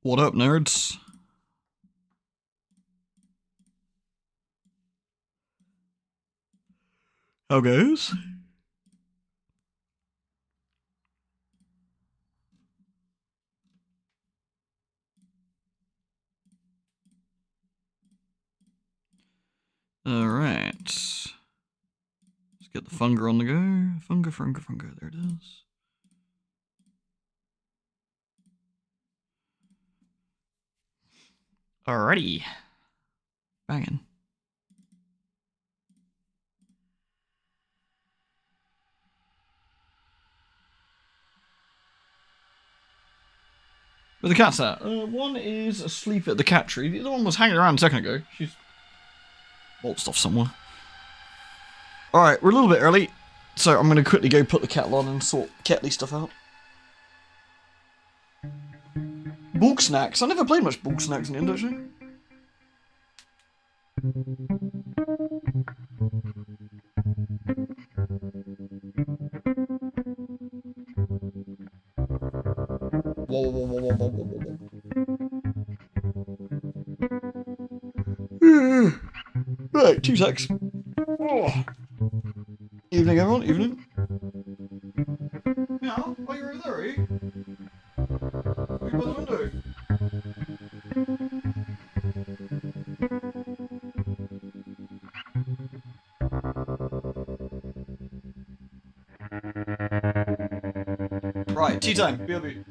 What up, nerds? How goes? Alright. Let's get the funger on the go. Funger. There it is. Alrighty. Banging. Where the cat's at? One is asleep at the cat tree. The other one was hanging around a second ago. She's waltzed off somewhere. Alright, we're a little bit early, so I'm going to quickly go put the kettle on and sort Ketley stuff out. Bulk snacks? I never played much bulk snacks in the end, actually. Whoa. Right, 2 secs. Oh. Evening, everyone. Evening. Yeah, are you over there, are you? Are you by the window? Right, tea time. BRB.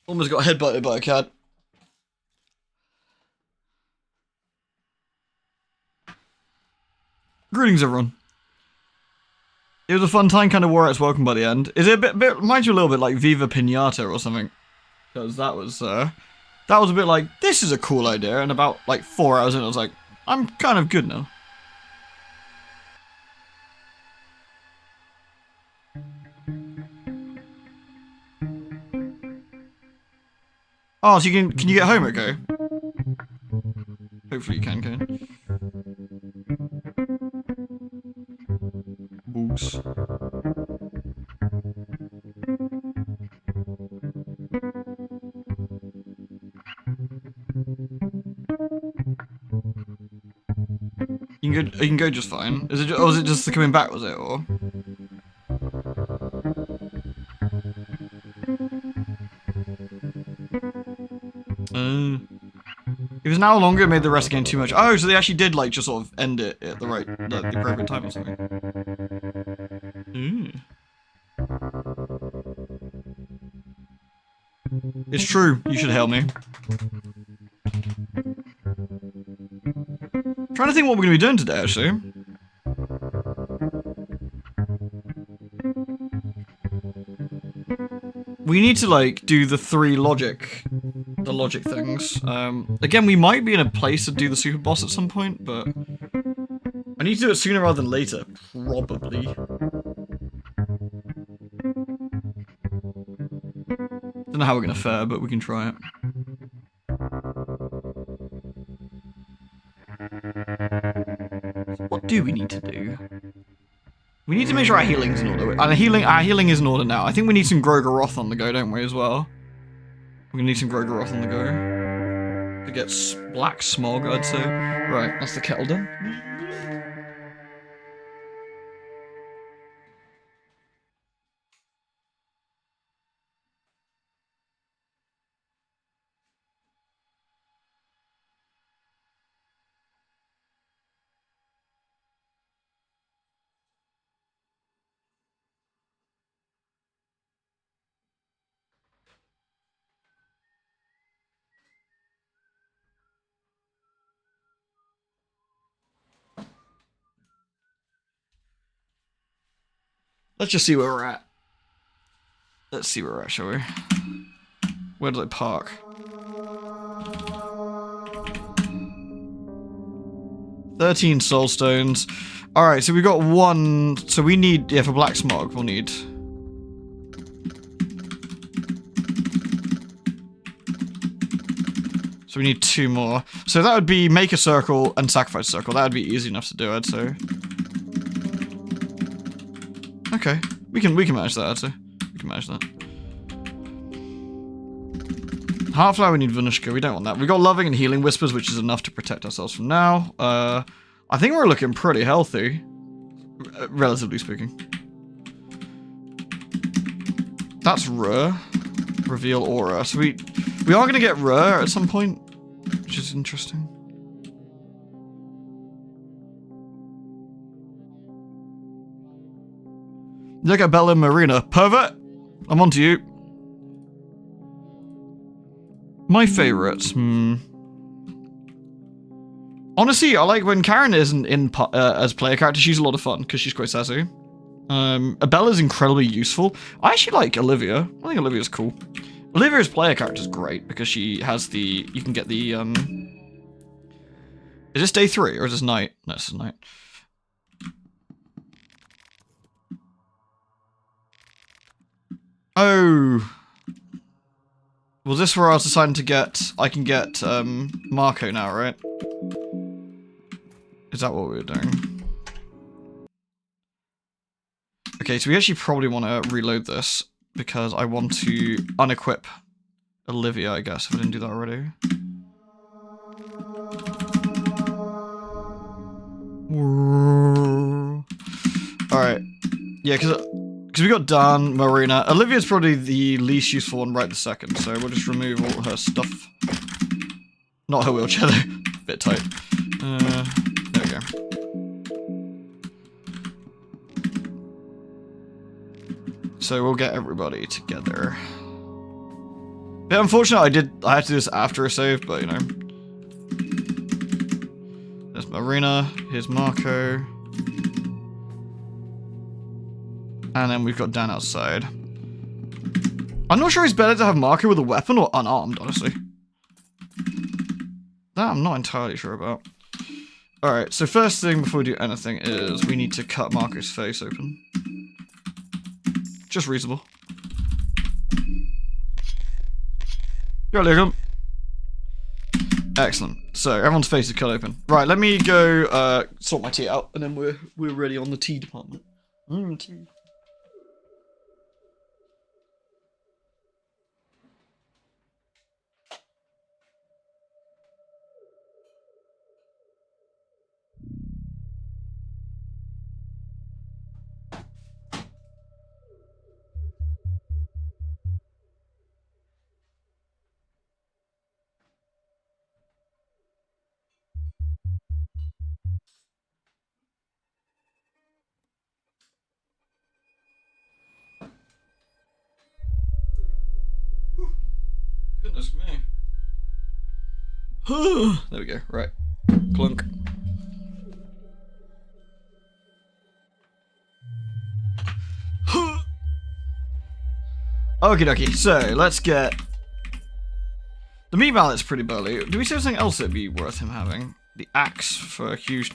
Almost got headbutted by a cat. Greetings, everyone. It was a fun time, kind of wore its welcome by the end. Is it a bit reminds you a little bit like Viva Pinata or something? Because that was a bit like, this is a cool idea, and about like 4 hours in, I was like, I'm kind of good now. Oh, so can you get home okay? Hopefully you can. Books. You can go just fine. Is it? Or was it just the coming back? Was it or? If it's now longer, it made the rest again too much. Oh, so they actually did like just sort of end it at the appropriate time or something. It's true. You should hail me. Trying to think what we're gonna be doing today, actually. We need to like do the logic things. Again, we might be in a place to do the super boss at some point, but I need to do it sooner rather than later, probably. Don't know how we're gonna fare, but we can try it. So what do we need to do? We need to make sure our healing's in order. Our healing is in order now. I think we need some Grogaroth on the go, don't we, as well? We're gonna need some Grogaroth on the go. To get black smog, I'd say. Right, that's the kettle done. Let's just see where we're at. Let's see where we're at, shall we? Where do I park? $13 soul stones. Alright, so we got one. So we need, yeah, for black smog, we'll need. So we need 2 more. So that would be make a circle and sacrifice a circle. That would be easy enough to do, I'd say. Okay, we can manage that, I'd say. We can manage that. Heartflower, we need Venushka, we don't want that. We got Loving and Healing Whispers, which is enough to protect ourselves from now. I think we're looking pretty healthy, relatively speaking. That's rare. Reveal aura. So we are going to get rare at some point, which is interesting. Look at Bella Marina. Pervert! I'm on to you. My favorites. Honestly, I like when Karen isn't in as player character. She's a lot of fun because she's quite sassy. Bella's incredibly useful. I actually like Olivia. I think Olivia's cool. Olivia's player character is great because she has the. You can get the. Is this day 3 or is this night? No, this is night. Oh. Was this where I was deciding to get... I can get, Marco now, right? Is that what we were doing? Okay, so we actually probably want to reload this, because I want to unequip Olivia, I guess, if I didn't do that already. Alright. Yeah, because we got Dan, Marina. Olivia's probably the least useful one right this second, so we'll just remove all her stuff. Not her wheelchair, though. Bit tight. There we go. So we'll get everybody together. Bit unfortunate, I had to do this after a save, but you know. There's Marina, here's Marco. And then we've got Dan outside. I'm not sure it's better to have Marco with a weapon or unarmed, honestly. That I'm not entirely sure about. Alright, so first thing before we do anything is we need to cut Marco's face open. Just reasonable. You're welcome. Excellent. So everyone's face is cut open. Right, let me go sort my tea out, and then we're ready on the tea department. Tea. Goodness me. There we go, right. Clunk. Okie dokie, so let's get... The meat mallet's pretty burly. Do we say something else that'd be worth him having? The axe for huge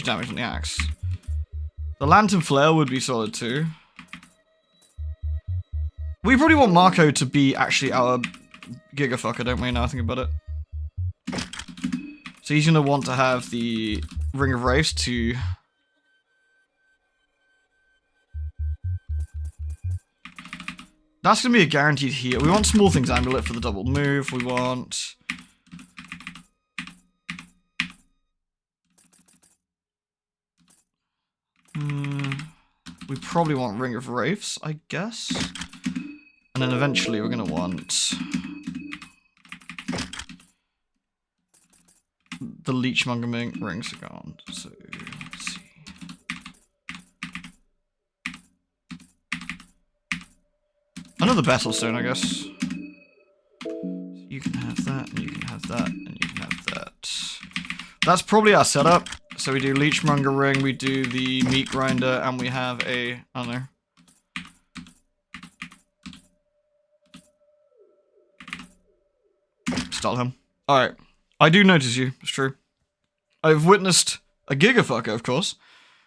damage on the axe. The lantern flare would be solid too. We probably want Marco to be actually our gigafucker, don't we, now I think about it? So he's gonna want to have the Ring of Wraiths to... That's going to be a guaranteed heal. We want small things amulet for the double move. We want... we probably want Ring of Wraiths, I guess. And then eventually we're going to want... the Leechmonger rings are gone. So, let's see. Another Battlestone, I guess. You can have that, and you can have that, and you can have that. That's probably our setup. So we do Leechmonger ring, we do the Meat Grinder, and we have a... I don't know. Stalham. Alright. I do notice you, it's true. I've witnessed a gigafucker, of course.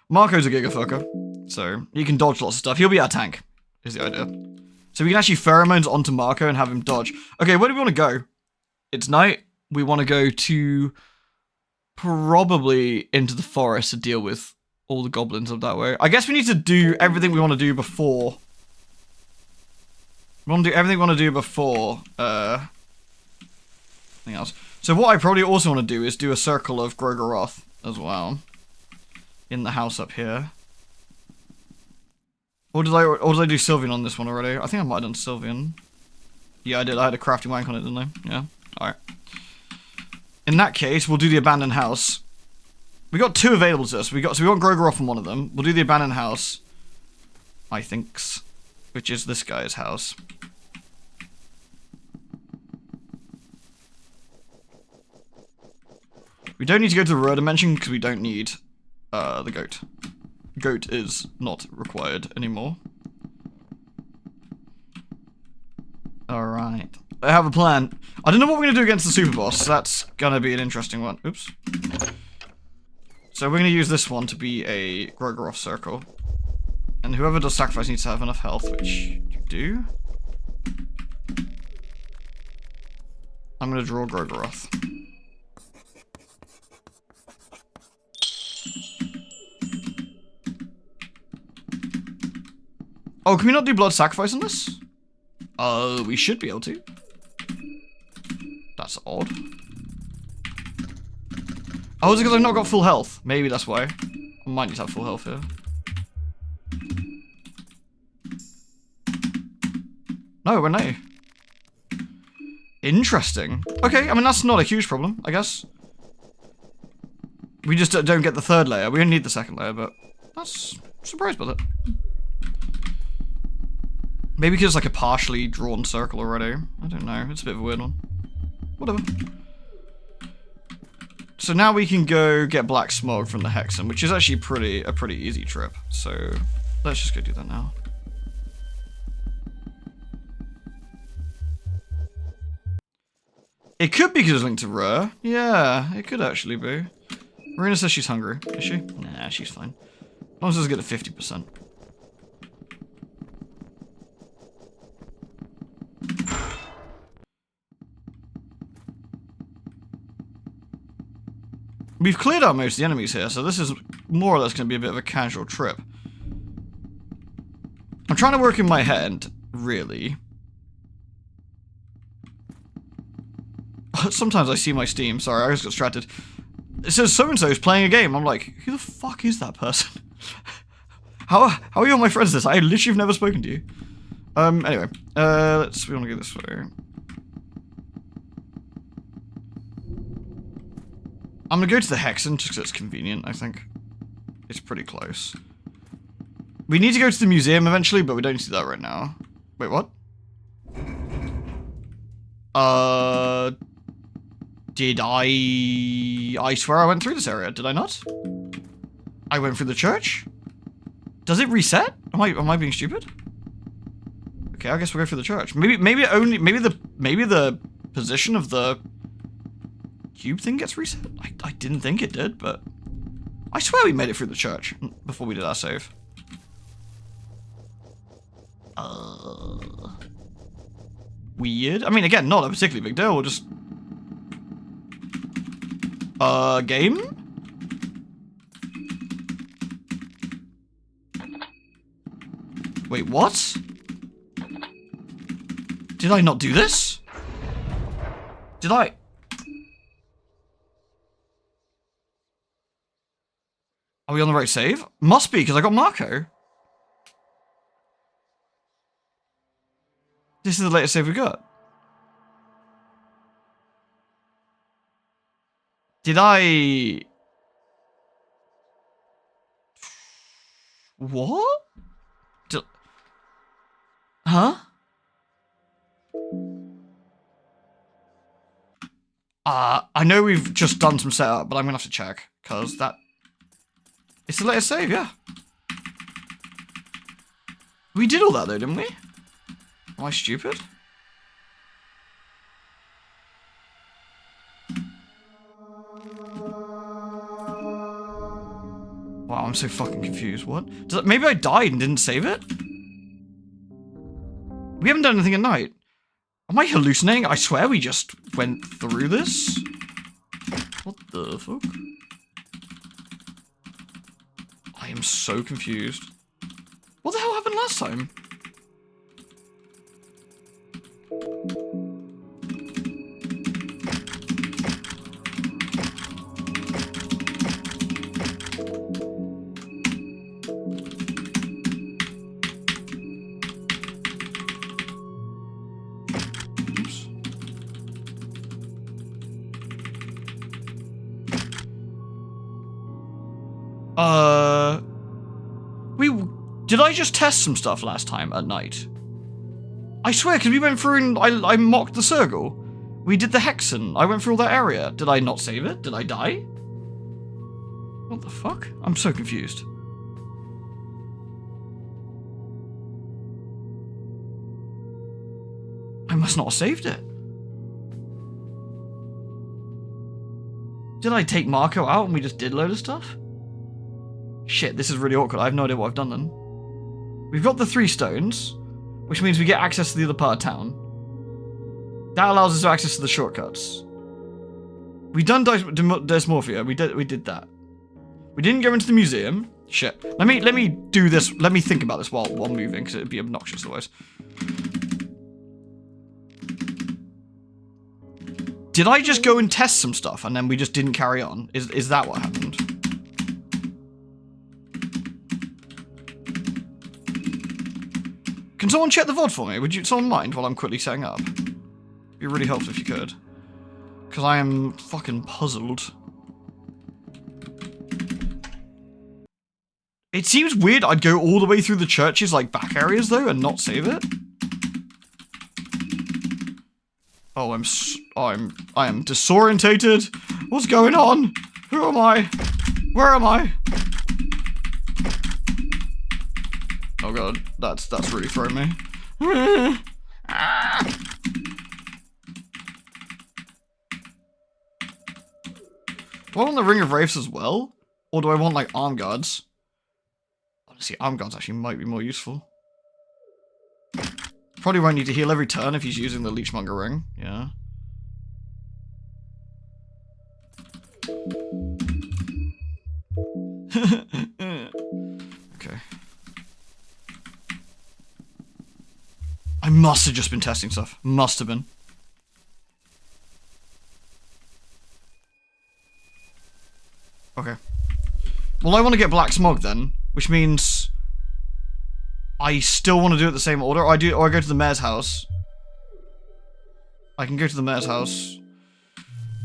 Marco's a gigafucker, so he can dodge lots of stuff. He'll be our tank, is the idea. So we can actually pheromones onto Marco and have him dodge. Okay, where do we want to go? It's night. We want to go to... probably into the forest to deal with all the goblins up that way. I guess we need to do everything we want to do before. We want to do everything we want to do before, anything else. So what I probably also want to do is do a circle of Grogoroth as well. In the house up here. Or did I do Sylvian on this one already? I think I might have done Sylvian. Yeah, I did. I had a crafty wank on it, didn't I? Yeah. Alright. In that case, we'll do the abandoned house. We got 2 available to us. So we want Grogoroth on one of them. We'll do the abandoned house. I thinks. Which is this guy's house. We don't need to go to the Rur dimension because we don't need the goat. Goat is not required anymore. Alright. I have a plan. I don't know what we're going to do against the super boss. That's going to be an interesting one. Oops. So we're going to use this one to be a Grogoroth circle. And whoever does sacrifice needs to have enough health, which you do. I'm going to draw Grogoroth. Oh, can we not do blood sacrifice on this? We should be able to. That's odd. Oh, is it because I've not got full health? Maybe that's why. I might need to have full health here. No, we're no. Interesting. Okay, I mean, that's not a huge problem, I guess. We just don't get the 3rd layer. We only need the 2nd layer, but that's... I'm surprised by that. Maybe because it's like a partially drawn circle already. I don't know. It's a bit of a weird one. Whatever. So now we can go get Black Smog from the Hexen, which is actually a pretty easy trip. So let's just go do that now. It could be because it's linked to Rur. Yeah, it could actually be. Marina says she's hungry. Is she? Nah, she's fine. As long as it's get to 50%. We've cleared out most of the enemies here, so this is more or less going to be a bit of a casual trip. I'm trying to work in my head, really. Sometimes I see my Steam, sorry, I just got distracted. It says so-and-so is playing a game. I'm like, who the fuck is that person? How are you on my friends list? I literally have never spoken to you. Anyway, we want to go this way. I'm gonna go to the Hexen just because it's convenient, I think. It's pretty close. We need to go to the museum eventually, but we don't need to do that right now. Wait, what? Did I swear I went through this area, did I not? I went through the church? Does it reset? Am I being stupid? Okay, I guess we'll go through the church. Maybe the position of the cube thing gets reset? I didn't think it did, but I swear we made it through the church before we did our save. Weird. I mean, again, not a particularly big deal. We'll just... game? Wait, what? Did I not do this? Did I? Are we on the right save? Must be, because I got Marco. This is the latest save we got. Did I... What? Huh? I know we've just done some setup, but I'm gonna have to check, because that... It's the latest save, yeah. We did all that though, didn't we? Am I stupid? Wow, I'm so fucking confused. What? Maybe I died and didn't save it? We haven't done anything at night. Am I hallucinating? I swear we just went through this. What the fuck? I am so confused. What the hell happened last time? Did I just test some stuff last time at night? I swear, because we went through and I mocked the circle. We did the hexen. I went through all that area. Did I not save it? Did I die? What the fuck? I'm so confused. I must not have saved it. Did I take Marco out and we just did a load of stuff? Shit, this is really awkward. I have no idea what I've done then. We've got the 3 stones, which means we get access to the other part of town. That allows us to access to the shortcuts. We've done dysmorphia. We did that. We didn't go into the museum. Shit. Let me do this. Let me think about this while moving, because it'd be obnoxious otherwise. Did I just go and test some stuff and then we just didn't carry on? Is that what happened? Can someone check the VOD for me? Would someone mind while I'm quickly setting up? It'd be really helpful if you could. Because I am fucking puzzled. It seems weird I'd go all the way through the church's like back areas though and not save it. Oh, I am disorientated. What's going on? Who am I? Where am I? Oh god, that's really throwing me. Do I want the Ring of Wraiths as well? Or do I want like arm guards? Honestly, arm guards actually might be more useful. Probably won't need to heal every turn if he's using the Leechmonger ring, yeah. Okay. I must have just been testing stuff. Must have been. Okay. Well, I want to get Black Smog then, which means I still want to do it the same order. Or I go to the mayor's house. I can go to the mayor's house.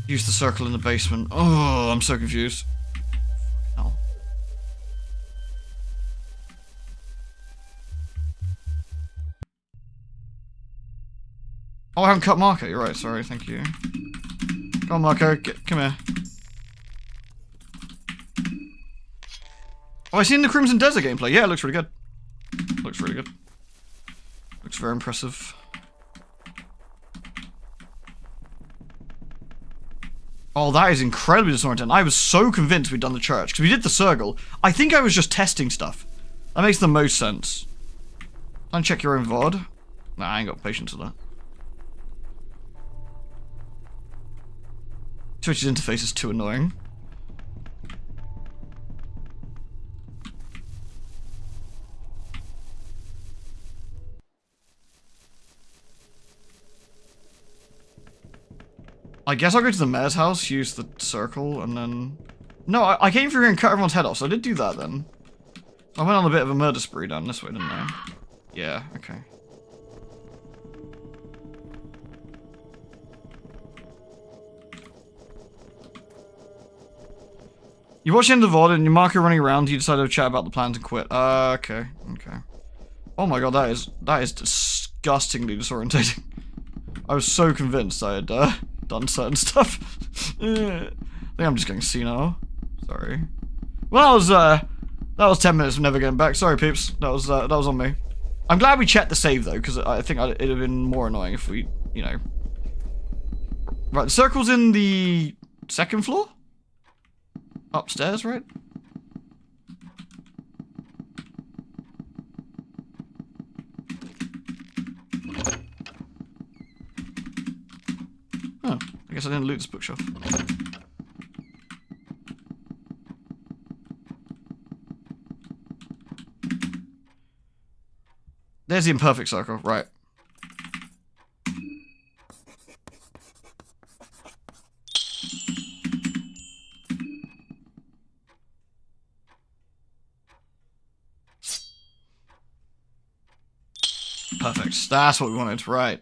Use the circle in the basement. Oh, I'm so confused. No. Oh, I haven't cut Marco. You're right. Sorry. Thank you. Come on, Marco. Come here. Oh, I seen the Crimson Desert gameplay. Yeah, it looks really good. Looks really good. Looks very impressive. Oh, that is incredibly disorienting. I was so convinced we'd done the church, because we did the circle. I think I was just testing stuff. That makes the most sense. Try and check your own VOD. Nah, I ain't got patience for that. Twitch's interface is too annoying. I guess I'll go to the mayor's house, use the circle, and then... No, I came through here and cut everyone's head off, so I did do that then. I went on a bit of a murder spree down this way, didn't I? Yeah, okay. You watch the end of the VOD and your marker running around, you decide to chat about the plans and quit. Okay, okay. Oh my god, that is disgustingly disorientating. I was so convinced I had done certain stuff. I think I'm just getting senile. Sorry. Well, that was 10 minutes of never getting back. Sorry, peeps. That was on me. I'm glad we checked the save though, because I think it'd have been more annoying if we, you know. Right, the circle's in the 2nd floor. Upstairs, right? Oh, I guess I didn't loot this bookshelf. There's the imperfect circle, right. Perfect. That's what we wanted, right.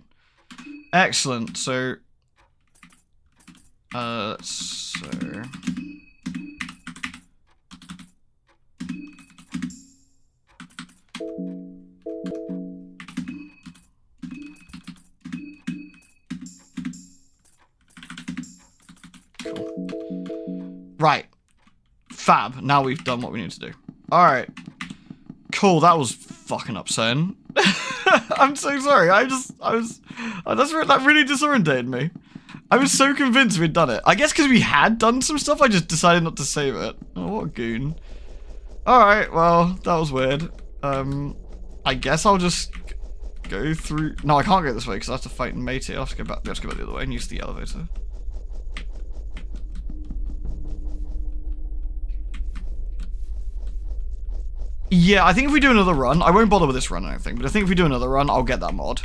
Excellent. So right. Fab. Now we've done what we need to do. Alright. Cool, that was fucking upsetting. I'm so sorry. That really disorientated me. I was so convinced we'd done it. I guess because we had done some stuff, I just decided not to save it. Oh, what a goon. Alright, well, that was weird. I guess I'll just go through... No, I can't go this way because I have to fight Matey. I'll have to go back the other way and use the elevator. Yeah, I think if we do another run, I won't bother with this run or anything, but I think if we do another run, I'll get that mod.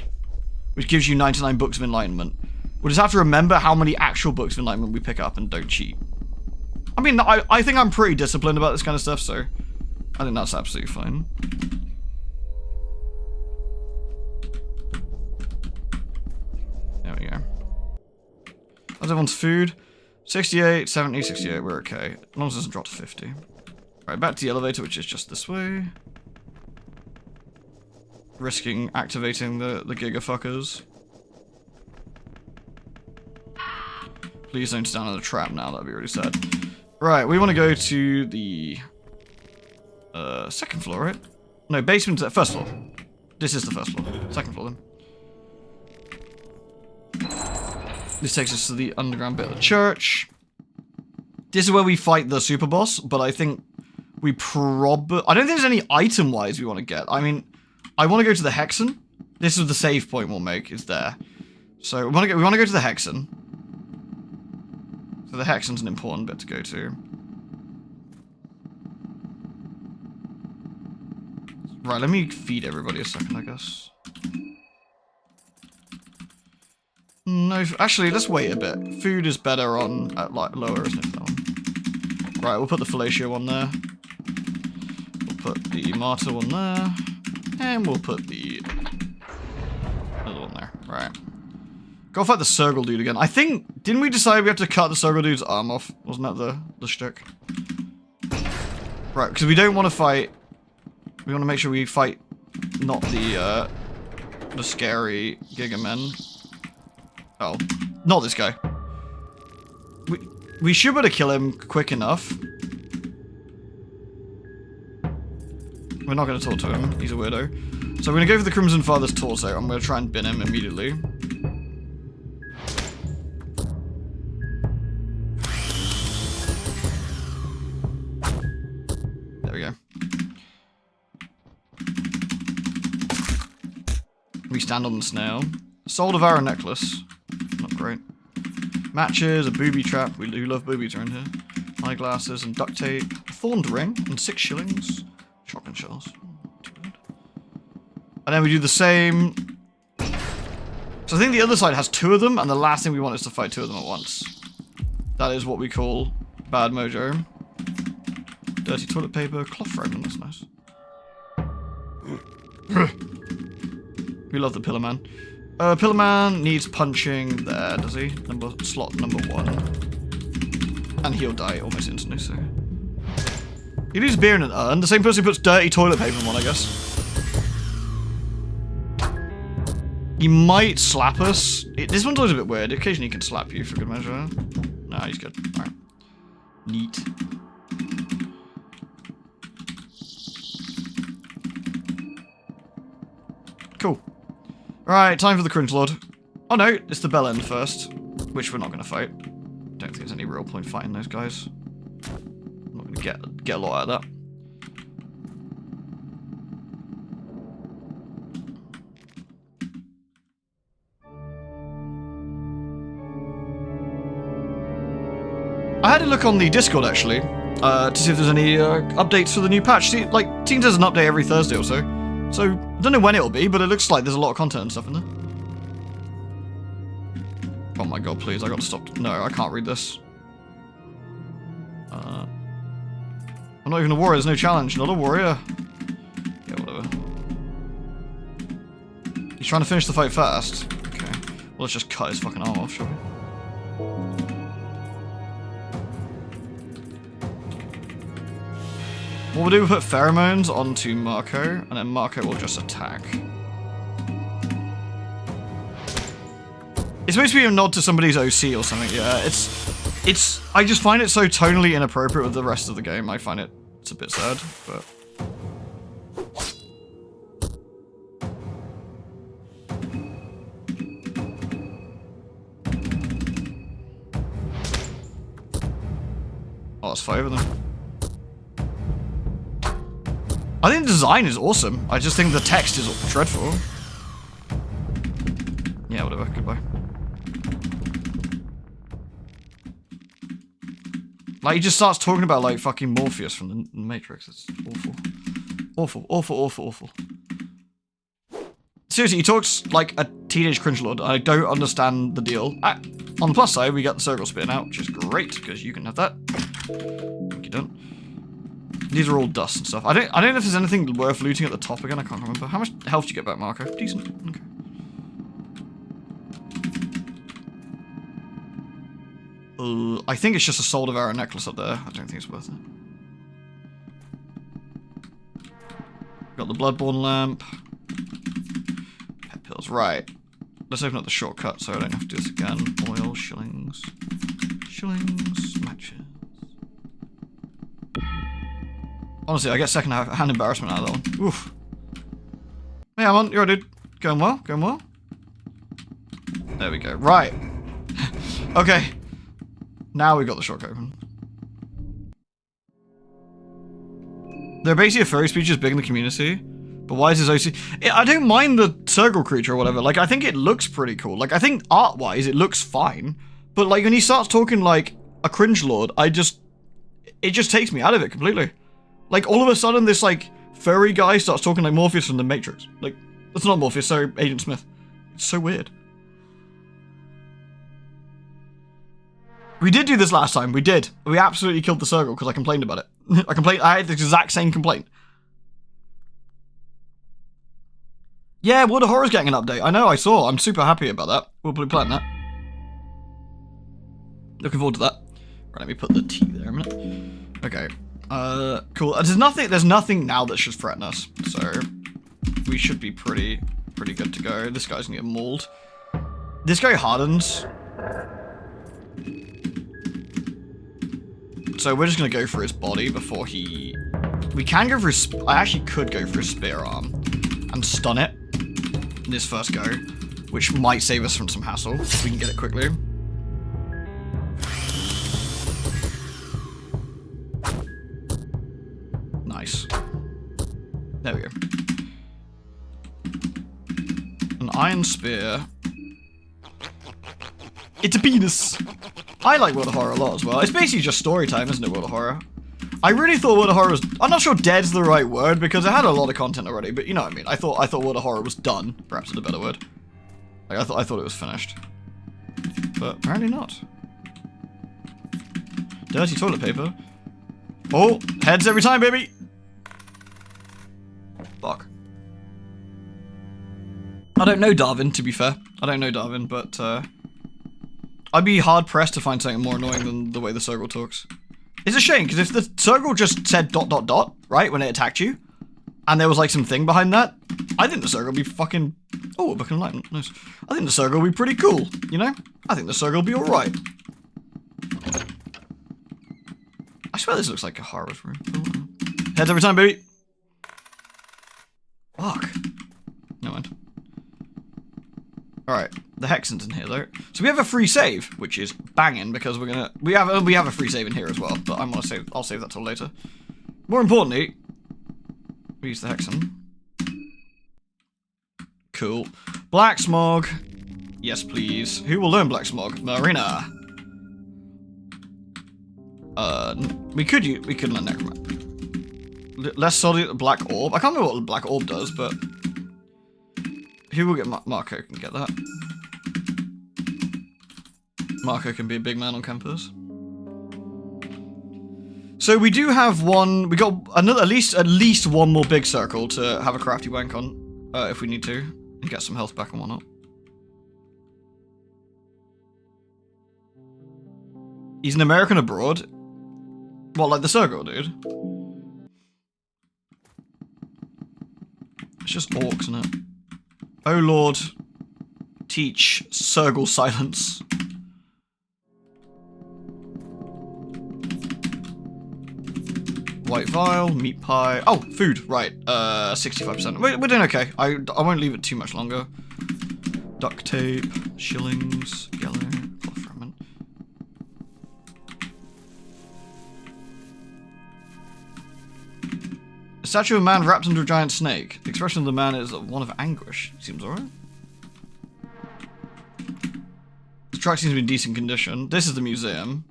Which gives you 99 books of enlightenment. We'll just have to remember how many actual books of enlightenment we pick up and don't cheat. I mean, I think I'm pretty disciplined about this kind of stuff, so I think that's absolutely fine. There we go. How's everyone's food? 68, 70, 68, we're okay. As long as it doesn't drop to 50. Right, back to the elevator, which is just this way. Risking activating the gigafuckers. Please don't stand in a trap now, that'd be really sad. Right, we want to go to the 2nd floor, right? No, basement's at 1st floor. This is the 1st floor. 2nd floor then. This takes us to the underground bit of the church. This is where we fight the super boss, but I think we probably... I don't think there's any item-wise we want to get. I mean, I want to go to the Hexen. This is the save point we'll make, is there. So we want to go to the Hexen. So the Hexen's an important bit to go to. Right, let me feed everybody a second, I guess. No, actually, let's wait a bit. Food is better on at like lower, isn't it? That one. Right, we'll put the fellatio one there. We'll put the martyr one there, and we'll put the other one there. Right. Go fight the Circle dude again. I think, didn't we decide we have to cut the Circle dude's arm off? Wasn't that the shtick? Right, because we don't want to fight. We want to make sure we fight not the scary Giga Men. Oh, not this guy. We should be able to kill him quick enough. We're not going to talk to him. He's a weirdo. So we're going to go for the Crimson Father's torso. I'm going to try and bin him immediately. There we go. We stand on the snail. Soul Devourer necklace. Not great. Matches, a booby trap. We do love boobies around here. Eyeglasses and duct tape. A thorned ring and 6 shillings. Shotgun shells. And then we do the same. So So I think the other side has 2 of them, and the last thing we want is to fight 2 of them at once. That is what we call bad mojo. Dirty toilet paper, cloth framing, that's nice. We love the Pillar Man. Pillar Man needs punching there, does he? Slot number 1. And he'll die almost instantly, so... He leaves beer in an urn. The same person who puts dirty toilet paper in one, I guess. He might slap us. This one's always a bit weird. Occasionally he can slap you for good measure. No, he's good. Alright. Neat. Cool. Alright, time for the Cringe Lord. Oh no, it's the Bell End first. Which we're not going to fight. Don't think there's any real point fighting those guys. I'm not going to get a lot out of that. I had a look on the Discord actually, to see if there's any updates for the new patch. See, like, Team does an update every Thursday or so. So, I don't know when it'll be, but it looks like there's a lot of content and stuff in there. Oh my god, please, I gotta stop. No, I can't read this. I'm not even a warrior, there's no challenge. Not a warrior. Yeah, whatever. He's trying to finish the fight fast. Okay. Well, let's just cut his fucking arm off, shall we? What we'll do, we'll put pheromones onto Marco, and then Marco will just attack. It's supposed to be a nod to somebody's OC or something, yeah. It's I just find it so tonally inappropriate with the rest of the game. I find it's a bit sad, but... Oh, let's fight over them. I think the design is awesome. I just think the text is dreadful. Yeah, whatever. Goodbye. Like, he just starts talking about, like, fucking Morpheus from the Matrix. It's awful. Awful, awful, awful, awful. Seriously, he talks like a teenage cringelord. I don't understand the deal. On the plus side, we got the circle spear now, which is great, because you can have that. Thank you, done. These are all dust and stuff. I don't know if there's anything worth looting at the top again. I can't remember. How much health do you get back, Marco? Decent. Okay. I think it's just a Soul of Arrow necklace up there. I don't think it's worth it. Got the Bloodborne lamp. Pet pills. Right. Let's open up the shortcut so I don't have to do this again. Oil, shillings. Shillings, matches. Honestly, I get second-hand embarrassment out of that one. Oof. Hey, I'm on. You're dude. Going well? Going well? There we go. Right. Okay. Now we got the shortcut open. They're basically a furry species big in the community. But why is his OC... I don't mind the circle creature or whatever. Like, I think it looks pretty cool. Like, I think art-wise, it looks fine. But, like, when he starts talking like a cringelord, it just takes me out of it completely. Like, all of a sudden, this, like, furry guy starts talking like Morpheus from the Matrix. Like, that's not Morpheus, sorry, Agent Smith. It's so weird. We did do this last time, we did. We absolutely killed the circle because I complained about it. I had the exact same complaint. Yeah, World of Horror's getting an update. I know, I saw. I'm super happy about that. We'll be playing that. Looking forward to that. Right, let me put the tea there a minute. Okay. Cool. There's nothing now that should threaten us, so we should be pretty good to go. This guy's gonna get mauled. This guy hardens. So we're just gonna go for his body before he... We can go for his... I actually could go for his spear arm and stun it in this first go, which might save us from some hassle if we can get it quickly. Nice. There we go. An iron spear. It's a penis! I like World of Horror a lot as well. It's basically just story time, isn't it, World of Horror? I really thought World of Horror was... I'm not sure dead's the right word, because it had a lot of content already, but you know what I mean. I thought World of Horror was done. Perhaps it's a better word. Like, I thought it was finished. But apparently not. Dirty toilet paper. Oh, heads every time, baby! Fuck. I don't know Darwin, to be fair. I don't know Darwin, but I'd be hard-pressed to find something more annoying than the way the circle talks. It's a shame, because if the circle just said ... right, when it attacked you, and there was like some thing behind that, I think the circle would be fucking... Oh, a book of enlightenment, nice. I think the circle would be pretty cool, you know? I think the circle would be alright. I swear this looks like a horror room. Heads every time, baby! Fuck. No mind. Alright, the Hexen's in here though. So we have a free save, which is banging because we're gonna... We have a free save in here as well, but I'll save that till later. More importantly, we use the Hexen. Cool. Black Smog. Yes, please. Who will learn Black Smog? Marina. We could learn Necromancer. Less solid Black Orb. I can't remember what Black Orb does, but who will get Marco can get that. Marco can be a big man on campus. So we do have one. We got another at least one more big circle to have a crafty wank on, if we need to, and get some health back and whatnot. He's an American abroad. What, like the circle, dude? It's just orcs, isn't it? Oh lord, teach circle silence. White vial, meat pie. Oh, food, right. 65%. We're doing okay. I won't leave it too much longer. Duct tape, shillings, yellow, cloth fragment. A statue of a man wrapped under a giant snake. The expression of the man is one of anguish. Seems alright. The truck seems to be in decent condition. This is the museum.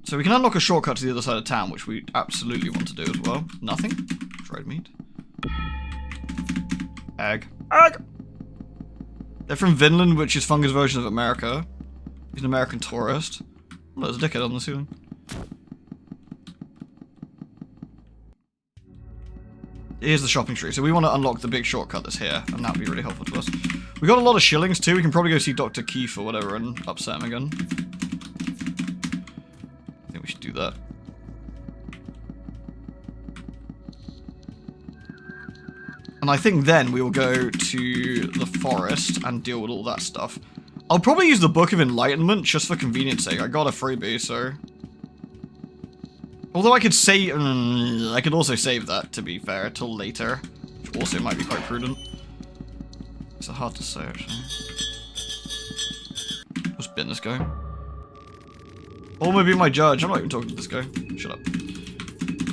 So we can unlock a shortcut to the other side of town, which we absolutely want to do as well. Nothing. Dried meat. Egg. Egg! They're from Vinland, which is Funga's version of America. He's an American tourist. Oh, there's a dickhead on the ceiling. Here's the shopping tree. So we want to unlock the big shortcut that's here, and that would be really helpful to us. We got a lot of shillings too. We can probably go see Dr. Keefe or whatever and upset him again. I think we should do that. And I think then we will go to the forest and deal with all that stuff. I'll probably use the Book of Enlightenment just for convenience sake. I got a freebie, so... Although I could say... I could also save that, to be fair, till later. Which also might be quite prudent. It's hard to say, actually. Let's bin this guy. Or maybe my judge. I'm not even talking to this guy. Shut up.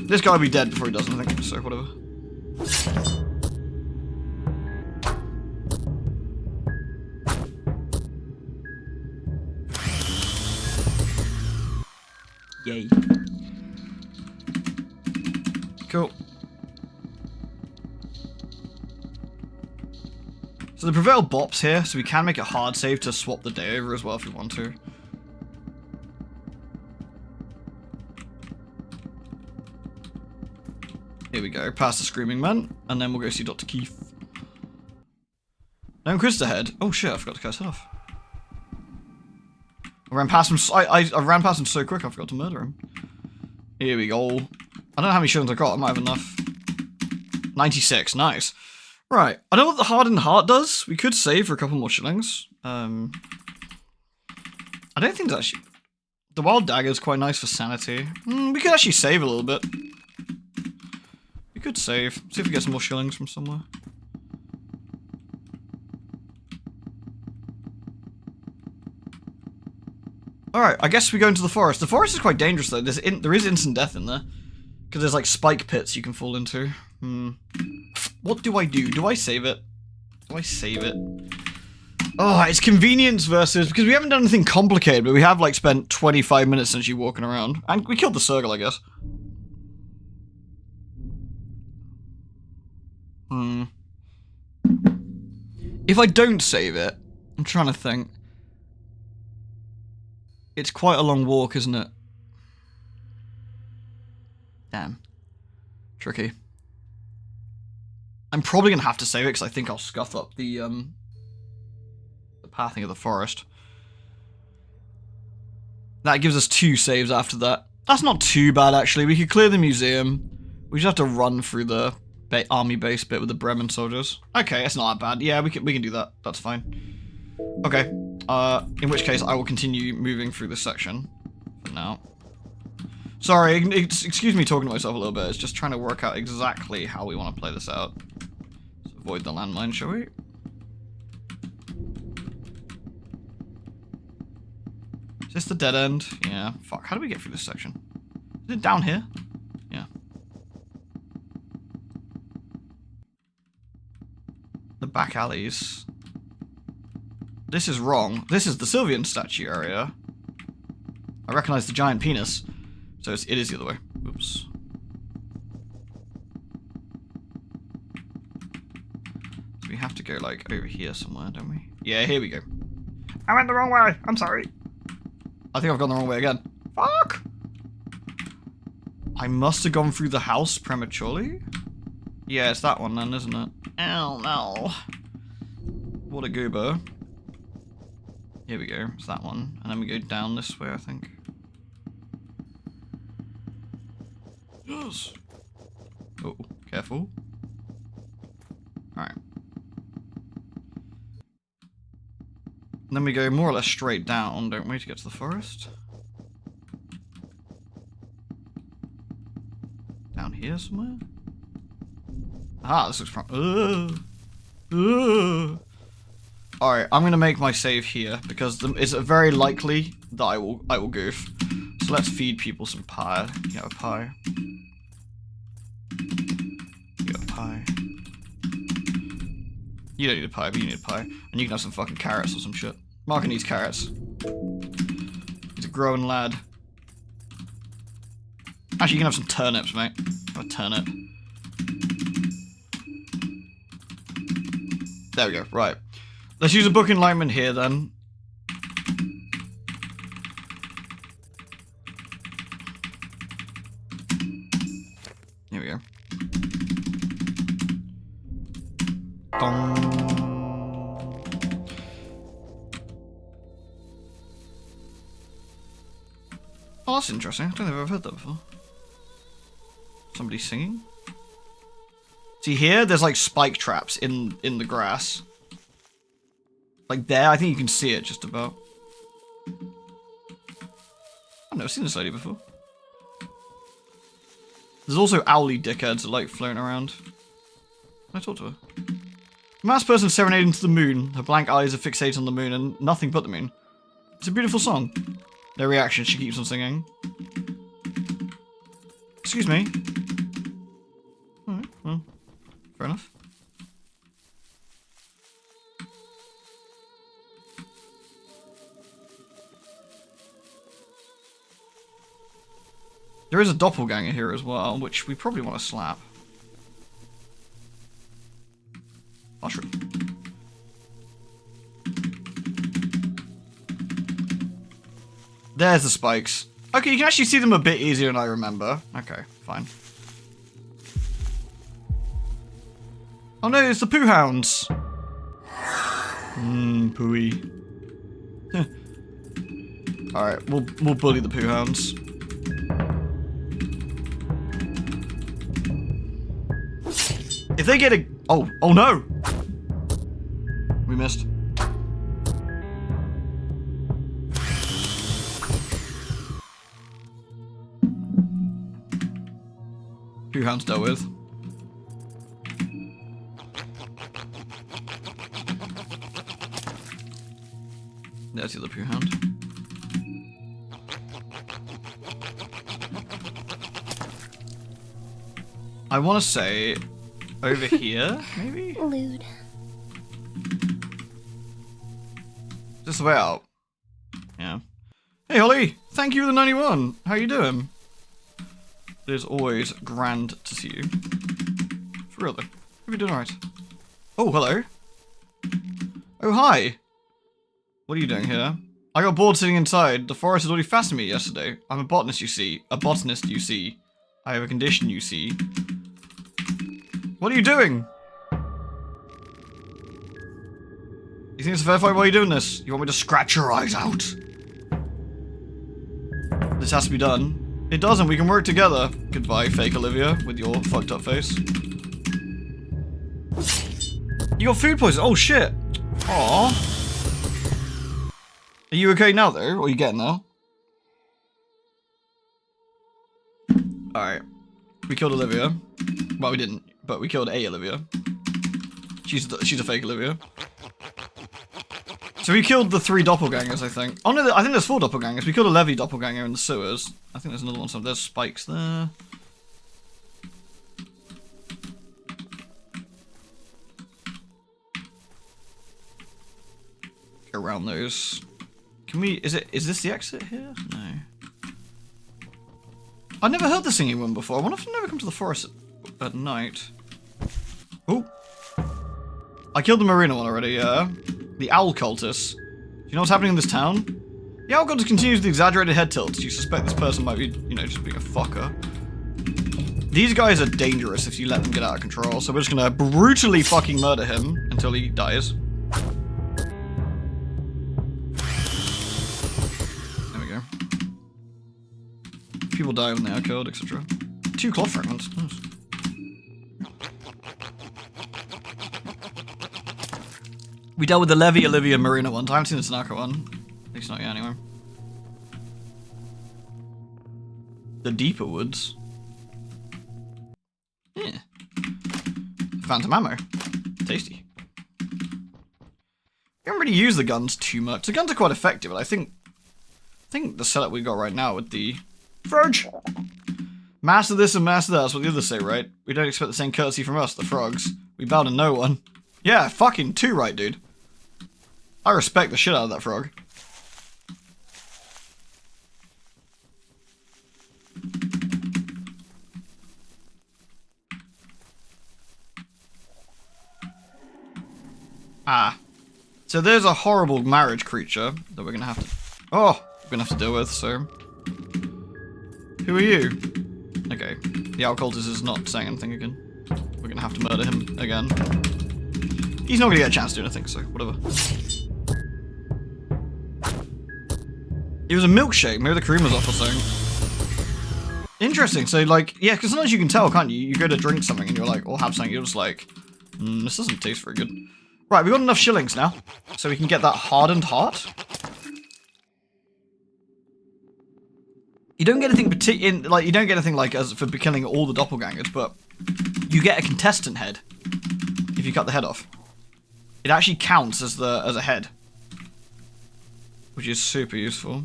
This guy will be dead before he does anything, so whatever. Yay. Cool. So the Prevail bops here, so we can make a hard save to swap the day over as well if we want to. Here we go, past the Screaming Man, and then we'll go see Dr. Keefe. No Chris ahead. Oh shit, I forgot to cut his head off. I ran past him. I ran past him so quick I forgot to murder him. Here we go. I don't know how many shillings I got. I might have enough. 96. Nice. Right. I know what the Hardened Heart does. We could save for a couple more shillings. I don't think it's actually... The Wild Dagger is quite nice for sanity. We could actually save a little bit. We could save. See if we get some more shillings from somewhere. Alright, I guess we go into the forest. The forest is quite dangerous though. There is instant death in there. Because there's like spike pits you can fall into. What do I do? Do I save it? Do I save it? Oh, it's convenience versus... Because we haven't done anything complicated, but we have like spent 25 minutes since you walking around. And we killed the circle, I guess. If I don't save it, I'm trying to think. It's quite a long walk, isn't it? Damn. Tricky. I'm probably going to have to save it because I think I'll scuff up the pathing of the forest. That gives us 2 saves after that. That's not too bad, actually. We could clear the museum. We just have to run through the army base bit with the Bremen soldiers. Okay, it's not that bad. Yeah, we can do that. That's fine. Okay. In which case, I will continue moving through this section for now. Sorry, excuse me talking to myself a little bit. It's just trying to work out exactly how we want to play this out. Let's avoid the landmine, shall we? Is this the dead end? Yeah. Fuck, how do we get through this section? Is it down here? Yeah. The back alleys. This is wrong. This is the Sylvian statue area. I recognize the giant penis. So it is the other way. Oops. So we have to go, like, over here somewhere, don't we? Yeah, here we go. I went the wrong way. I'm sorry. I think I've gone the wrong way again. Fuck! I must have gone through the house prematurely? Yeah, it's that one then, isn't it? Oh, no. What a goober. Here we go. It's that one. And then we go down this way, I think. Yes. Oh, careful. Alright. Then we go more or less straight down, don't we, to get to the forest? Down here somewhere? Ah, this looks from... Alright, I'm gonna make my save here, because it's very likely that I will goof. So let's feed people some pie. You have a pie. You got a pie. You don't need a pie, but you need a pie. And you can have some fucking carrots or some shit. Marker needs carrots. He's a growing lad. Actually, you can have some turnips, mate. Have a turnip. There we go, right. Let's use a book enlightenment here, then. Here we go. Dong. Oh, that's interesting. I don't think I've ever heard that before. Somebody singing? See here, there's like spike traps in the grass. Like there, I think you can see it just about. I've never seen this lady before. There's also owly dickheads like floating around. Can I talk to her? The masked person serenading to the moon. Her blank eyes are fixated on the moon and nothing but the moon. It's a beautiful song. No reaction, she keeps on singing. Excuse me. Alright, well, fair enough. There is a doppelganger here as well, which we probably want to slap. Mushroom. There's the spikes. Okay, you can actually see them a bit easier than I remember. Okay, fine. Oh no, it's the poo hounds. Pooey. Alright, we'll bully the poo hounds. If they get a... Oh no! We missed. Poo hounds dealt with. There's the other poo hound. I want to say over here, maybe? Lewd. Just the way out. Yeah. Hey Holly, thank you for the 91. How you doing? It is always grand to see you. For real though. Hope you're doing alright. Oh, hello. Oh, hi. What are you doing here? I got bored sitting inside. The forest had already fascinated me yesterday. I'm a botanist, you see. A botanist, you see. I have a condition, you see. What are you doing? You think it's a fair fight? Why are you doing this? You want me to scratch your eyes out? This has to be done. It doesn't. We can work together. Goodbye, fake Olivia, with your fucked up face. You got food poisoning. Oh, shit. Aww. Are you okay now, though? Or are you getting there? Alright. We killed Olivia. Well, we didn't, but we killed a Olivia. She's a fake Olivia. So we killed the 3 doppelgangers, I think. Oh no, I think there's 4 doppelgangers. We killed a Levy doppelganger in the sewers. I think there's another one. So there's spikes there. Go around those. Can we? Is this the exit here? No. I never heard the singing one before. I wonder if I never come to the forest at night. Oh. I killed the marina one already, yeah. The owl cultist. Do you know what's happening in this town? The owl cultist continues with exaggerated head tilts. You suspect this person might be, you know, just being a fucker. These guys are dangerous if you let them get out of control, so we're just gonna brutally fucking murder him until he dies. There we go. People die when they are killed, etc. 2 cloth fragments. Nice. We dealt with the Levy, Olivia, Marina one. I haven't seen the Tanaka one. At least not yet, anyway. The deeper woods. Yeah. Phantom ammo. Tasty. We haven't really used the guns too much. The guns are quite effective, but I think the setup we got right now with the Froge. Master this and master that. That's what the others say, right? We don't expect the same courtesy from us, the frogs. We bow to no one. Yeah, fucking 2 right, dude. I respect the shit out of that frog. Ah. So there's a horrible marriage creature that we're gonna have to... Oh! We're gonna have to deal with, so... Who are you? Okay. The occultist is not saying anything again. We're gonna have to murder him again. He's not gonna get a chance to do anything, so whatever. It was a milkshake. Maybe the cream was off or something. Interesting. So, like, yeah, because sometimes you can tell, can't you? You go to drink something and you're like, or have something, you're just like, this doesn't taste very good. Right, we've got enough shillings now, so we can get that hardened heart. You don't get anything you don't get anything like as for killing all the doppelgangers, but you get a contestant head if you cut the head off. It actually counts as a head, which is super useful.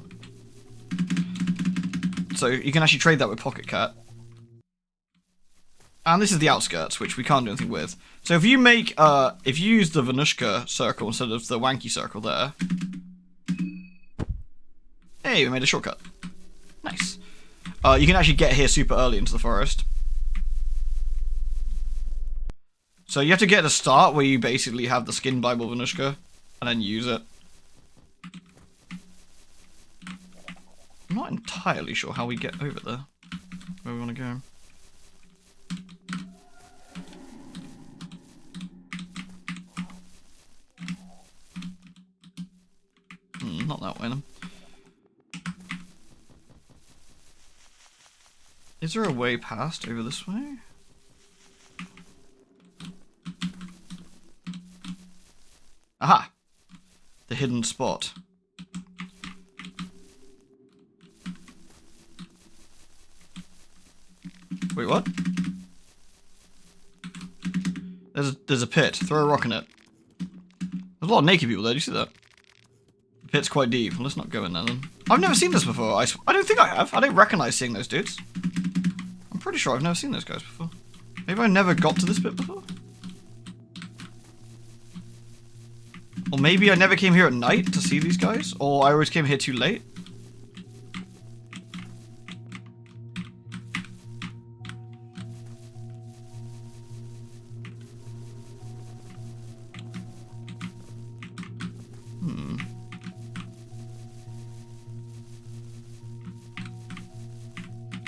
So you can actually trade that with Pocket Cat. And this is the outskirts, which we can't do anything with. So if you make, if you use the Venushka circle instead of the wanky circle there. Hey, we made a shortcut. Nice. You can actually get here super early into the forest. So you have to get at a start where you basically have the skin Bible Venushka, and then use it. I'm not entirely sure how we get over there, where we want to go. Not that way then. Is there a way past over this way? Aha! The hidden spot. Wait, what? There's a pit. Throw a rock in it. There's a lot of naked people there. Do you see that? The pit's quite deep. Let's not go in there then. I've never seen this before. I don't think I have. I don't recognize seeing those dudes. I'm pretty sure I've never seen those guys before. Maybe I never got to this bit before? Or maybe I never came here at night to see these guys? Or I always came here too late?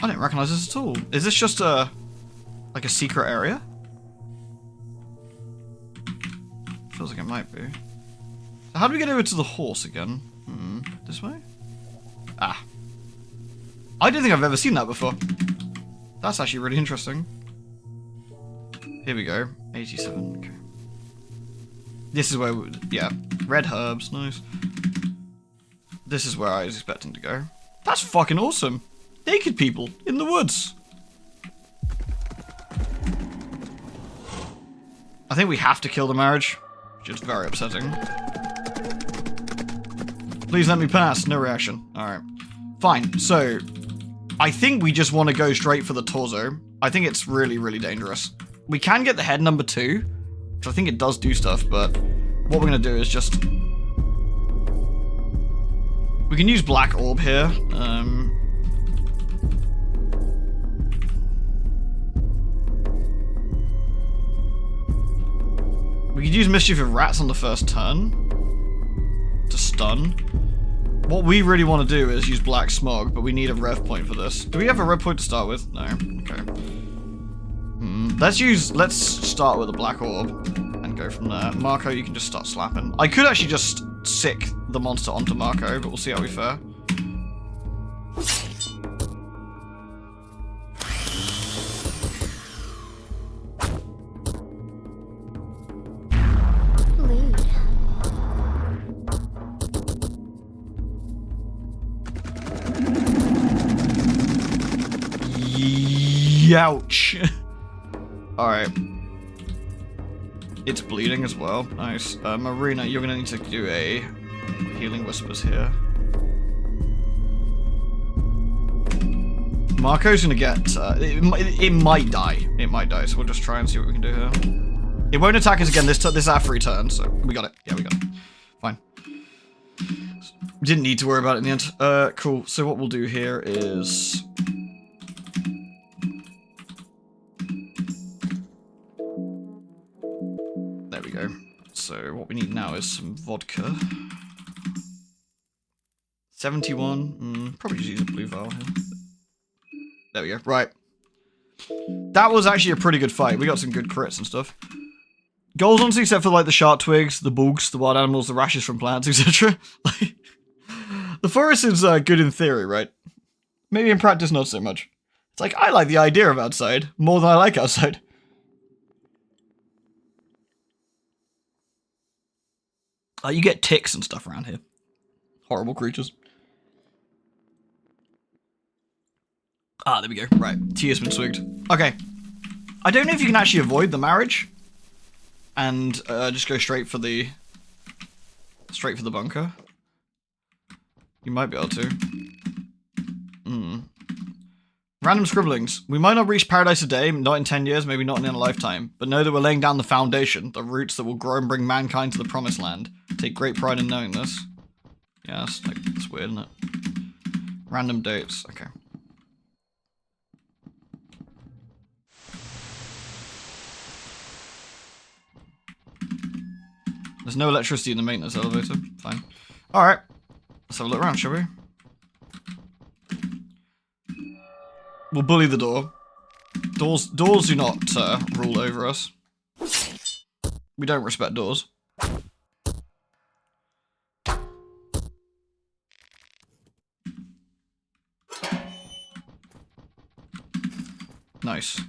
I didn't recognize this at all. Is this just a... like a secret area? Feels like it might be. So how do we get over to the horse again? This way? Ah. I don't think I've ever seen that before. That's actually really interesting. Here we go. 87. Okay. This is where... yeah. Red herbs. Nice. This is where I was expecting to go. That's fucking awesome. Naked people in the woods. I think we have to kill the marriage, which is very upsetting. Please let me pass. No reaction. Alright. Fine. So, I think we just want to go straight for the torso. I think it's really, really dangerous. We can get the head number 2, which I think it does do stuff, but what we're going to do is just... we can use Black Orb here. We could use Mischief of Rats on the first turn to stun. What we really want to do is use Black Smog, but we need a rev point for this. Do we have a rev point to start with? No. Okay. Let's start with a Black Orb and go from there. Marco, you can just start slapping. I could actually just sick the monster onto Marco, but we'll see how we fare. Ouch. Alright. It's bleeding as well. Nice. Marina, you're gonna need to do a Healing Whispers here. Marco's gonna get... it might die. It might die, so we'll just try and see what we can do here. It won't attack us again this is our free turn, so we got it. Yeah, we got it. Fine. Didn't need to worry about it in the end. Cool. So what we'll do here is... so what we need now is some vodka. 71. Probably just use a blue vial here. There we go. Right. That was actually a pretty good fight. We got some good crits and stuff. Goals, honestly, except for like the sharp twigs, the bugs, the wild animals, the rashes from plants, etc. Like, the forest is good in theory, right? Maybe in practice, not so much. It's like, I like the idea of outside more than I like outside. You get ticks and stuff around here. Horrible creatures. Ah, there we go. Right. Tea has been swigged. Okay. I don't know if you can actually avoid the marriage. And just go straight for the... bunker. You might be able to. Random scribblings. We might not reach paradise today, not in 10 years, maybe not in a lifetime, but know that we're laying down the foundation, the roots that will grow and bring mankind to the promised land. Take great pride in knowing this. Yeah, that's weird, isn't it? Random dates. Okay. There's no electricity in the maintenance elevator. Fine. Alright. Let's have a look around, shall we? We'll bully the door. Doors do not rule over us. We don't respect doors. Nice.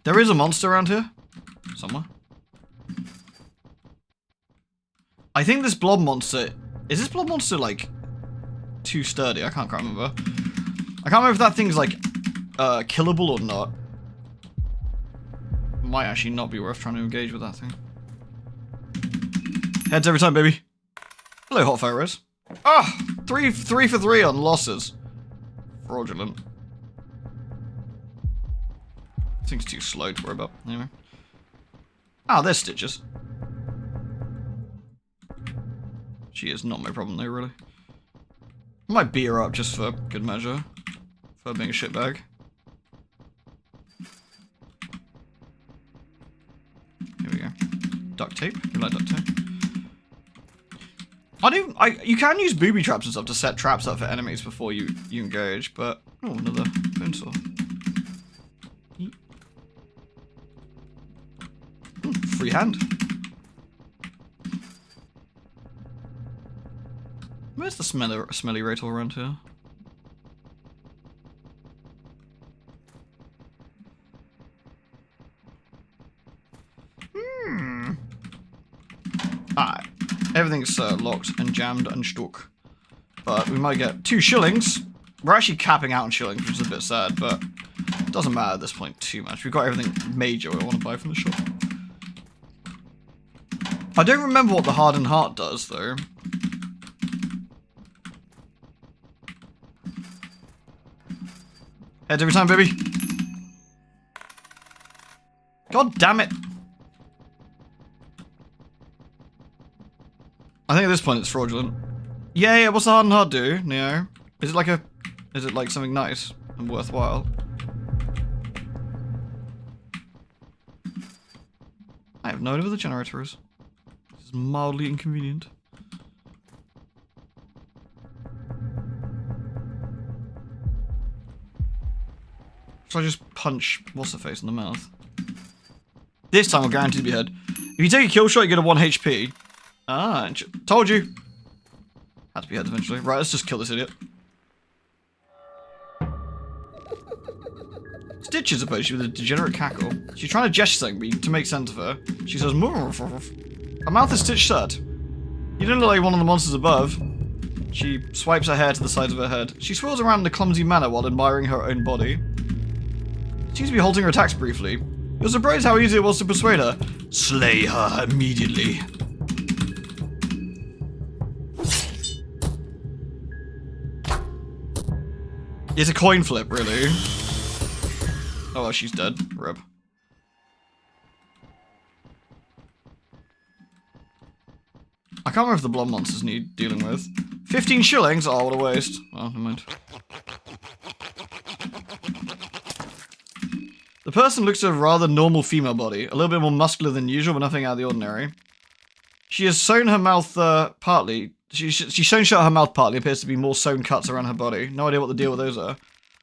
There is a monster around here. Somewhere. I think this blob monster... is this blob monster, like, too sturdy? I can't quite remember. I can't remember if that thing's, like, killable or not. Might actually not be worth trying to engage with that thing. Heads every time, baby. Hello, Hotfire Rose. Ah! 3 for 3 on losses. Fraudulent. Thing's too slow to worry about. Anyway. Ah, there's Stitches. She is not my problem though, really. I might beat her up just for good measure. For being a shitbag. Here we go. Duct tape. You like duct tape? You can use booby traps and stuff to set traps up for enemies before you engage, but... oh, another bone saw. free hand. Where's the smelly Rachel around here? Alright. Everything's locked and jammed and stuck. But we might get 2 shillings. We're actually capping out on shillings, which is a bit sad, but it doesn't matter at this point too much. We've got everything major we want to buy from the shop. I don't remember what the hardened heart does, though. Heads every time, baby. God damn it. I think at this point it's fraudulent. Yeah, what's the hardened heart do, Neo? Is it like something nice and worthwhile? I have no idea where the generator is. This is mildly inconvenient. So I just punch what's-her-face in the mouth. This time I'll guarantee to be head. If you take a kill shot, you get a 1 HP. Ah, told you. Had to be head eventually. Right, let's just kill this idiot. Stitch is approached with a degenerate cackle. She's trying to gesture something to make sense of her. She says, "Move." Her mouth is stitched shut. You don't look like one of the monsters above. She swipes her hair to the sides of her head. She swirls around in a clumsy manner while admiring her own body. Seems to be halting her attacks briefly. You're surprised how easy it was to persuade her. Slay her immediately. It's a coin flip, really. Oh, well, she's dead. Rip. I can't remember if the blonde monsters need dealing with. 15 shillings? Oh, what a waste. Oh, never mind. The person looks at a rather normal female body, a little bit more muscular than usual, but nothing out of the ordinary. She has sewn her mouth partly. She's sewn shut her mouth partly, appears to be more sewn cuts around her body. No idea what the deal with those are.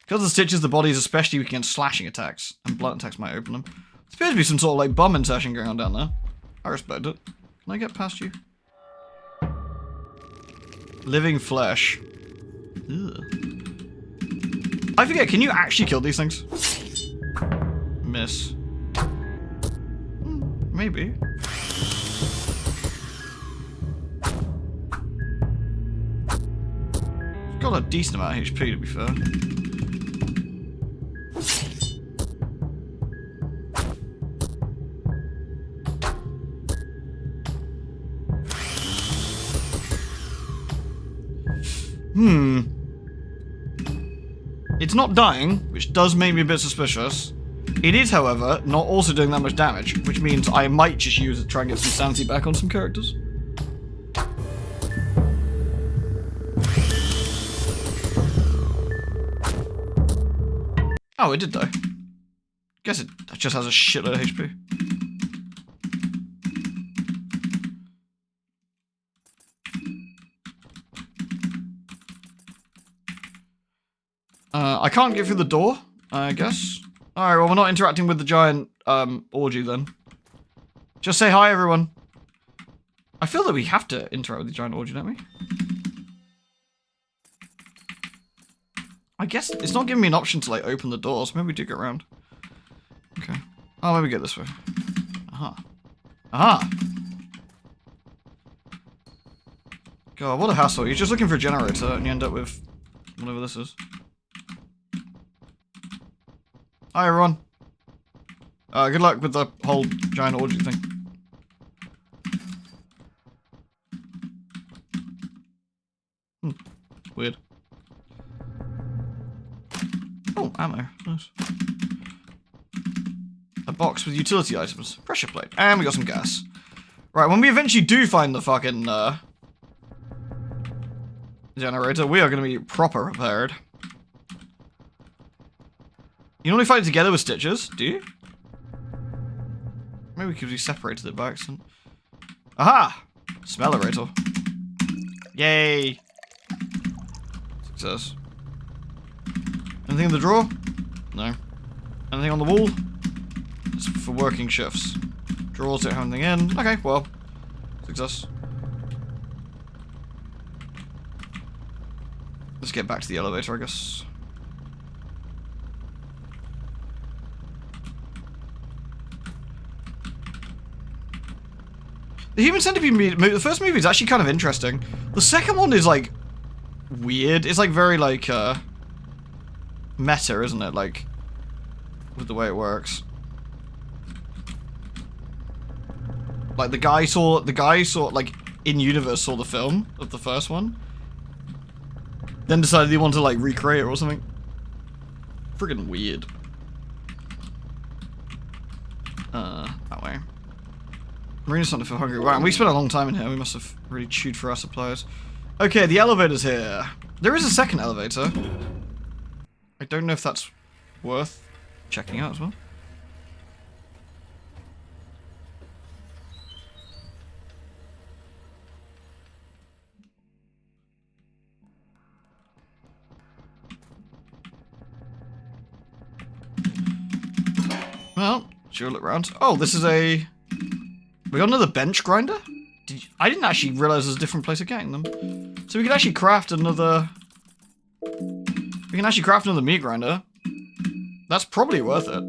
Because of the stitches, the body is especially weak against slashing attacks, and blunt attacks might open them. There appears to be some sort of like bombing session going on down there. I respect it. Can I get past you? Living flesh. Ugh. I forget, can you actually kill these things? Miss. Maybe. Got a decent amount of HP, to be fair. It's not dying, which does make me a bit suspicious. It is, however, not also doing that much damage, which means I might just use it to try and get some sanity back on some characters. Oh, it did die. Guess it just has a shitload of HP. I can't get through the door, I guess. Alright, well, we're not interacting with the giant, orgy then. Just say hi, everyone. I feel that we have to interact with the giant orgy, don't we? I guess it's not giving me an option to, like, open the doors. Maybe we do get around. Okay. Oh, maybe get this way. Aha. Aha! God, what a hassle. You're just looking for a generator, and you end up with whatever this is. Hi, everyone. Good luck with the whole giant orgy thing. Weird. Oh, ammo. Nice. A box with utility items. Pressure plate. And we got some gas. Right, when we eventually do find the fucking, generator, we are going to be proper prepared. You normally fight together with Stitches, do you? Maybe because we separated it by accident. Aha! Smellerator. Yay! Success. Anything in the drawer? No. Anything on the wall? It's for working shifts. Drawers don't have anything in. Okay, well, success. Let's get back to the elevator, I guess. The Human Centipede movie, the first movie is actually kind of interesting. The second one is, like, weird. It's, like, very, like, meta, isn't it? Like, with the way it works. Like, the guy saw, like, in-universe saw the film of the first one. Then decided he wanted to, like, recreate it or something. Friggin' weird. That way. Marina's starting to feel hungry. Wow, we spent a long time in here. We must have really chewed for our supplies. Okay, the elevator's here. There is a second elevator. I don't know if that's worth checking out as well. Well, sure, look around. Oh, this is a... We got another bench grinder? I didn't actually realize there's a different place of getting them. So we could actually craft another... We can actually craft another meat grinder. That's probably worth it.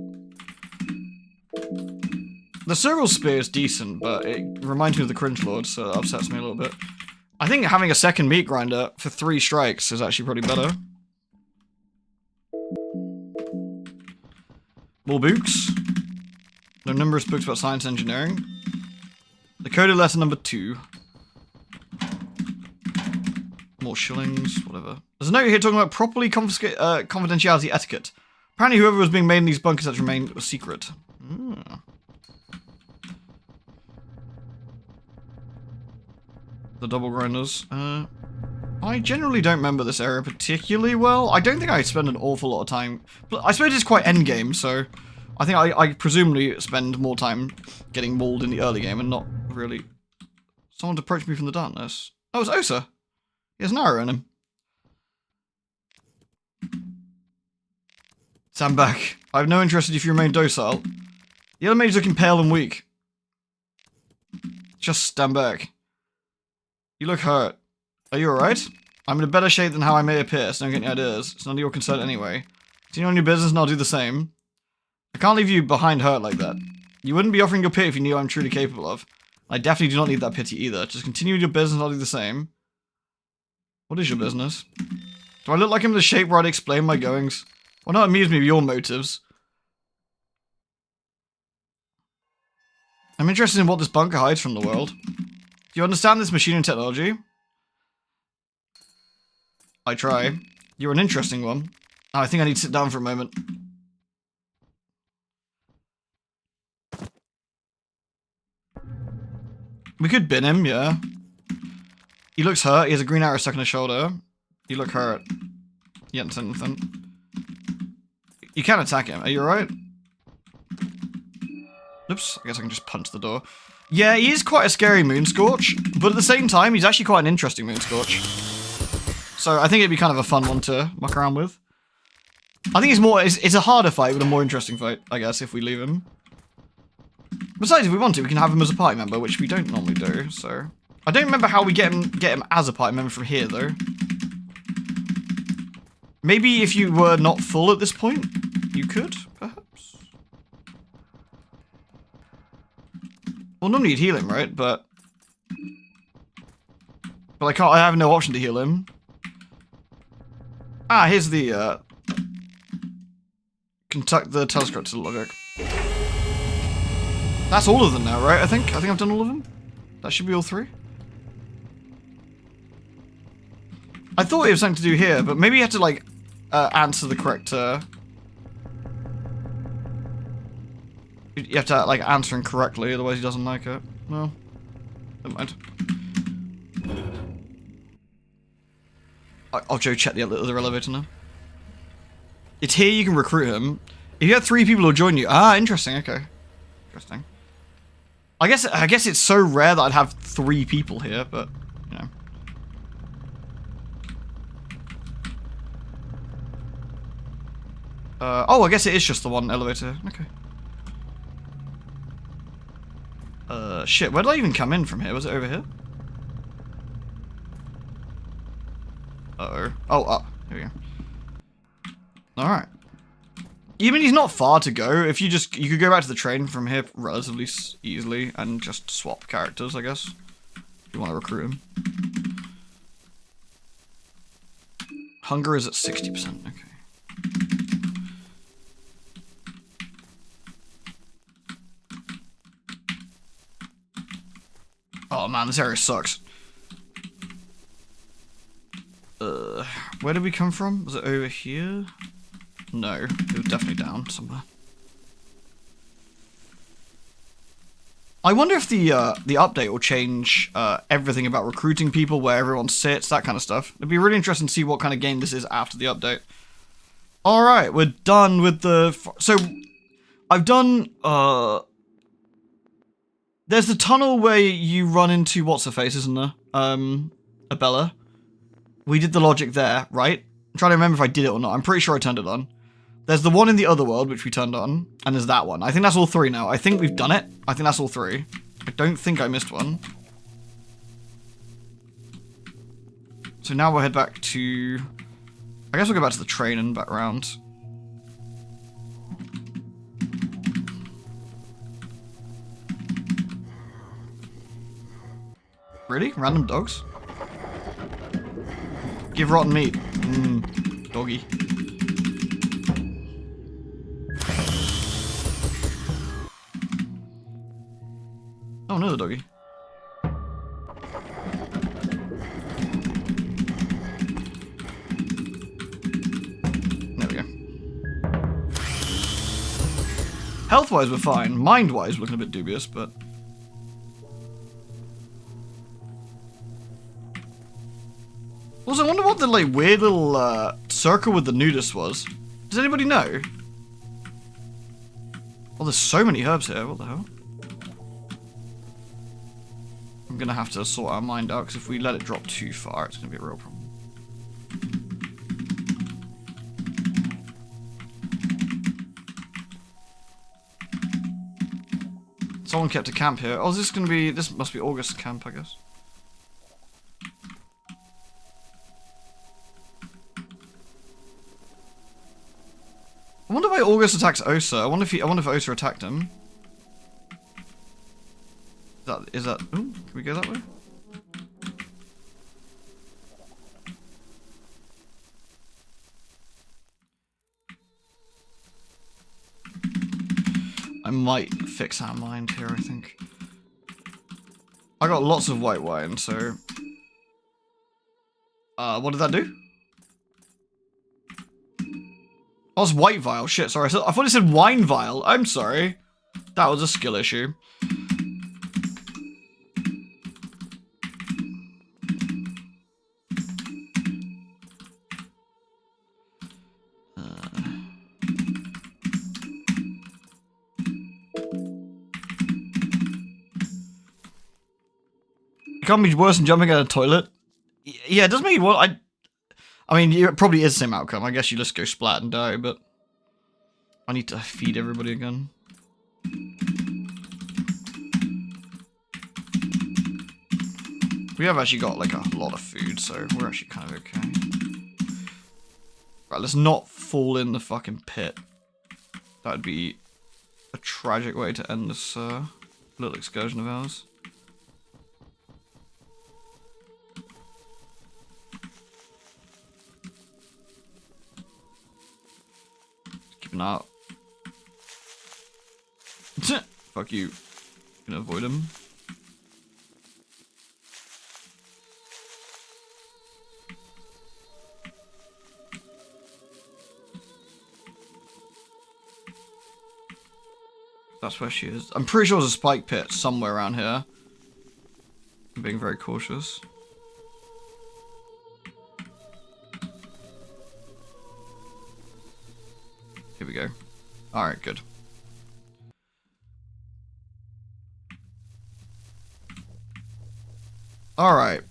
The circle spear is decent, but it reminds me of the Cringe Lord, so that upsets me a little bit. I think having a second meat grinder for 3 strikes is actually probably better. More books. There are numerous books about science and engineering. The coded letter number 2. More shillings, whatever. There's a note here talking about properly confidentiality etiquette. Apparently whoever was being made in these bunkers has remained a secret. The double grinders. I generally don't remember this area particularly well. I don't think I spend an awful lot of time... I suppose it's quite endgame, so... I think I presumably spend more time getting mauled in the early game and not really... Someone approached me from the darkness. Oh, it's Osa. He has an arrow in him. Stand back. I have no interest if you remain docile. The other mage's looking pale and weak. Just stand back. You look hurt. Are you alright? I'm in a better shape than how I may appear, so don't get any ideas. It's none of your concern anyway. Continue on your business and I'll do the same. I can't leave you behind hurt like that. You wouldn't be offering your pity if you knew I'm truly capable of. I definitely do not need that pity either. Just continue with your business and I'll do the same. What is your business? Do I look like I'm in the shape where I'd explain my goings? Why not amuse me with your motives? I'm interested in what this bunker hides from the world. Do you understand this machine and technology? I try. You're an interesting one. Oh, I think I need to sit down for a moment. We could bin him, yeah. He looks hurt. He has a green arrow stuck in his shoulder. You look hurt. You haven't said anything. You can attack him. Are you alright? Oops. I guess I can just punch the door. Yeah, he is quite a scary Moonscorch, but at the same time, he's actually quite an interesting Moonscorch. So I think it'd be kind of a fun one to muck around with. I think it's a harder fight, but a more interesting fight, I guess, if we leave him. Besides, if we want to, we can have him as a party member, which we don't normally do, so... I don't remember how we get him as a party member from here, though. Maybe if you were not full at this point, you could, perhaps? Well, normally you'd heal him, right? But I have no option to heal him. Ah, here's the, conduct the telescope to the logic. That's all of them now, right? I think I've done all of them. That should be all 3. I thought it was something to do here, but maybe you have to, like, answer the correct, you have to, like, answer him correctly, otherwise he doesn't like it. No. Never mind. I'll go check the other elevator now. It's here you can recruit him. If you had 3 people who'll join you. Ah, interesting, okay. Interesting. I guess it's so rare that I'd have 3 people here, but, you know. Oh, I guess it is just the one elevator. Okay. Shit, where did I even come in from here? Was it over here? Uh-oh. Oh, here we go. Alright. Even he's not far to go. If you could go back to the train from here relatively easily and just swap characters, I guess. If you want to recruit him. Hunger is at 60%, okay. Oh man, this area sucks. Where did we come from? Was it over here? No, it was definitely down somewhere. I wonder if the update will change everything about recruiting people, where everyone sits, that kind of stuff. It'd be really interesting to see what kind of game this is after the update. Alright, we're done with the... So, I've done... There's the tunnel where you run into what's-her-face, isn't there? Abella. We did the logic there, right? I'm trying to remember if I did it or not. I'm pretty sure I turned it on. There's the one in the other world, which we turned on, and there's that one. I think that's all three now. I think we've done it. I think that's all three. I don't think I missed one. So now we'll head back to... I guess we'll go back to the train and back round. Really? Random dogs? Give rotten meat. Doggy. Oh, another doggy. There we go. Health-wise, we're fine. Mind-wise, we're looking a bit dubious, but... Also, I wonder what the, like, weird little, circle with the nudist was. Does anybody know? Oh, there's so many herbs here. What the hell? I'm gonna have to sort our mind out, because if we let it drop too far, it's gonna be a real problem. Someone kept a camp here. Oh, is this gonna be... This must be August's camp, I guess. I wonder why August attacks Osa. I wonder if Osa attacked him. Is that... Ooh, can we go that way? I might fix our mind here, I think. I got lots of white wine, so... what did that do? Oh, it's white vial. Shit, sorry. I thought it said wine vial. I'm sorry. That was a skill issue. It can't be worse than jumping out of a toilet. Yeah, it does make you want... I mean, it probably is the same outcome. I guess you just go splat and die, but... I need to feed everybody again. We have actually got, like, a lot of food, so we're actually kind of okay. Right, let's not fall in the fucking pit. That'd be a tragic way to end this, little excursion of ours. Not. Fuck you. Gonna avoid him. That's where she is. I'm pretty sure there's a spike pit somewhere around here. I'm being very cautious. Here we go. Alright, good. Alright.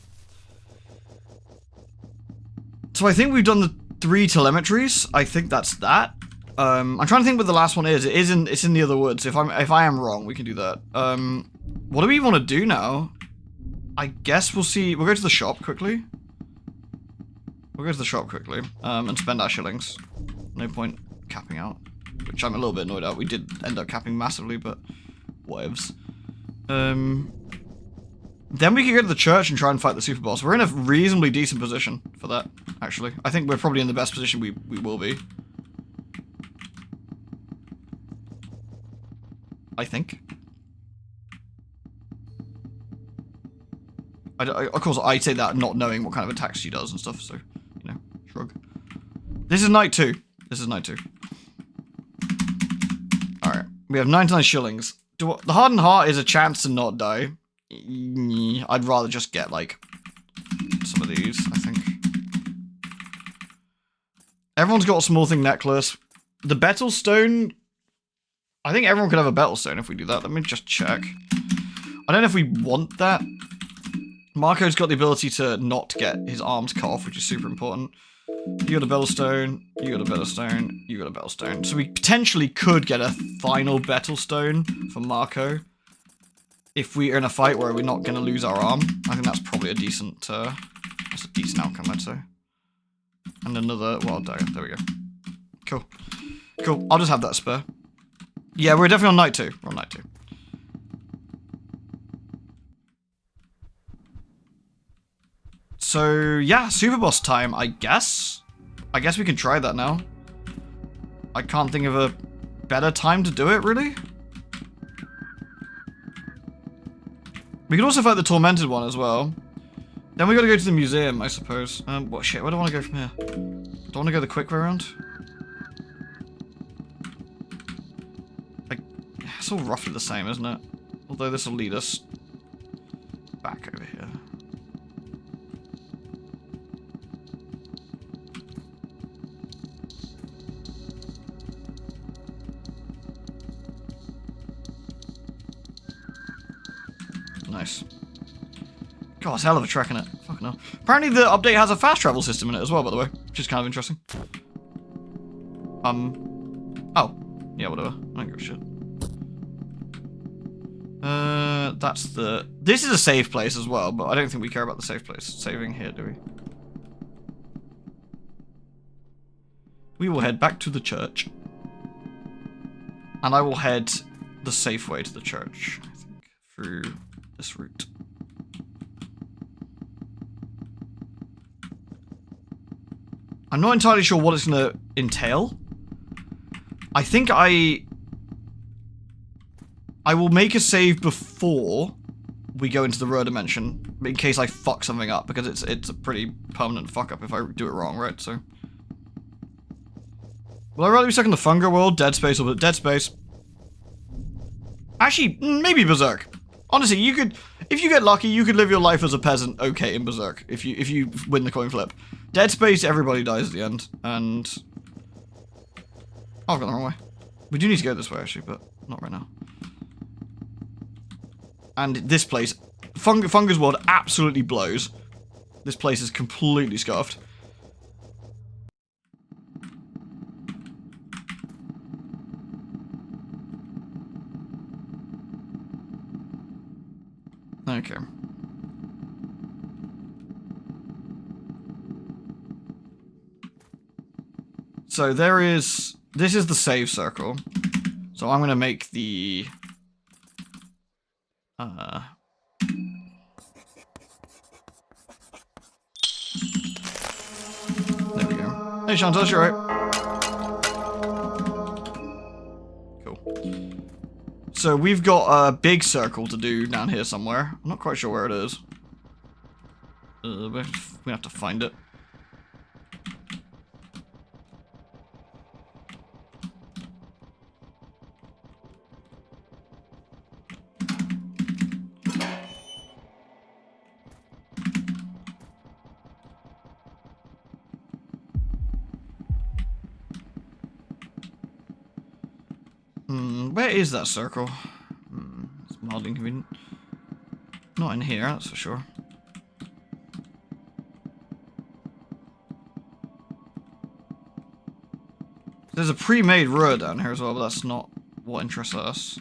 So I think we've done the 3 telemetries. I think that's that. I'm trying to think what the last one is. It's in the other woods. If I am wrong, we can do that. What do we want to do now? I guess we'll see. We'll go to the shop quickly. We'll go to the shop quickly and spend our shillings. No point capping out, which I'm a little bit annoyed at. We did end up capping massively, but whatevs. Then we can go to the church and try and fight the super boss. We're in a reasonably decent position for that, actually. I think we're probably in the best position we will be. I think. Of course, I say that not knowing what kind of attacks she does and stuff, so, you know, shrug. This is night 2. This is night 2. Alright, we have 99 shillings. The hardened heart is a chance to not die. I'd rather just get, like, some of these, I think. Everyone's got a small thing necklace. The betel stone... I think everyone could have a betel stone if we do that. Let me just check. I don't know if we want that. Marco's got the ability to not get his arms cut off, which is super important. You got a betel stone, you got a betel stone, you got a betel stone. So we potentially could get a final betel stone for Marco. If we are in a fight where we're not going to lose our arm. I think that's probably a decent, that's a decent outcome, I'd say. And another, well, there we go. Cool. Cool, I'll just have that spare. Yeah, we're definitely on night 2. We're on night 2. So, yeah, super boss time, I guess. I guess we can try that now. I can't think of a better time to do it, really. We could also fight the tormented one as well. Then we gotta go to the museum, I suppose. What shit, where do I want to go from here? Do I want to go the quick way around? It's all roughly the same, isn't it? Although this will lead us back over here. Nice. God, it's a hell of a trek in it. Fucking hell. Apparently the update has a fast travel system in it as well, by the way, which is kind of interesting. Oh. Yeah, whatever. I don't give a shit. That's the... This is a safe place as well, but I don't think we care about the safe place. Saving here, do we? We will head back to the church. And I will head the safe way to the church, I think, through this route. I'm not entirely sure what it's going to entail. I think I will make a save before we go into the Rur dimension, in case I fuck something up, because it's a pretty permanent fuck up if I do it wrong, right? So, will I rather be stuck in the Funga world, Dead Space, or Dead Space? Actually, maybe Berserk. Honestly, you could, if you get lucky, you could live your life as a peasant, okay, in Berserk, if you win the coin flip. Dead Space, everybody dies at the end, and oh, I've gone the wrong way. We do need to go this way actually, but not right now. And this place, Funga's world absolutely blows. This place is completely scuffed. Okay. So there is... This is the save circle. So I'm going to make the... There we go. Hey, Chantos, you alright? Cool. So we've got a big circle to do down here somewhere. I'm not quite sure where it is. We have to find it. Where is that circle? It's mildly inconvenient. Not in here, that's for sure. There's a pre-made Rur down here as well, but that's not what interests us.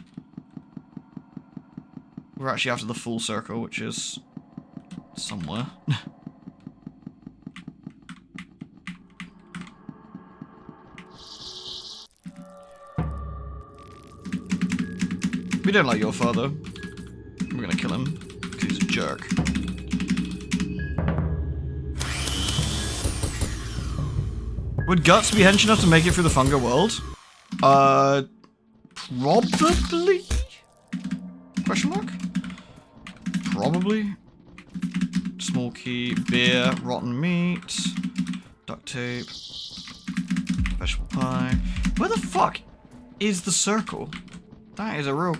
We're actually after the full circle, which is somewhere. We don't like your father. We're gonna kill him, because he's a jerk. Would Guts be hench enough to make it through the Funga world? Probably? Question mark? Probably. Small key, beer, rotten meat, duct tape, vegetable pie. Where the fuck is the circle? That is a real...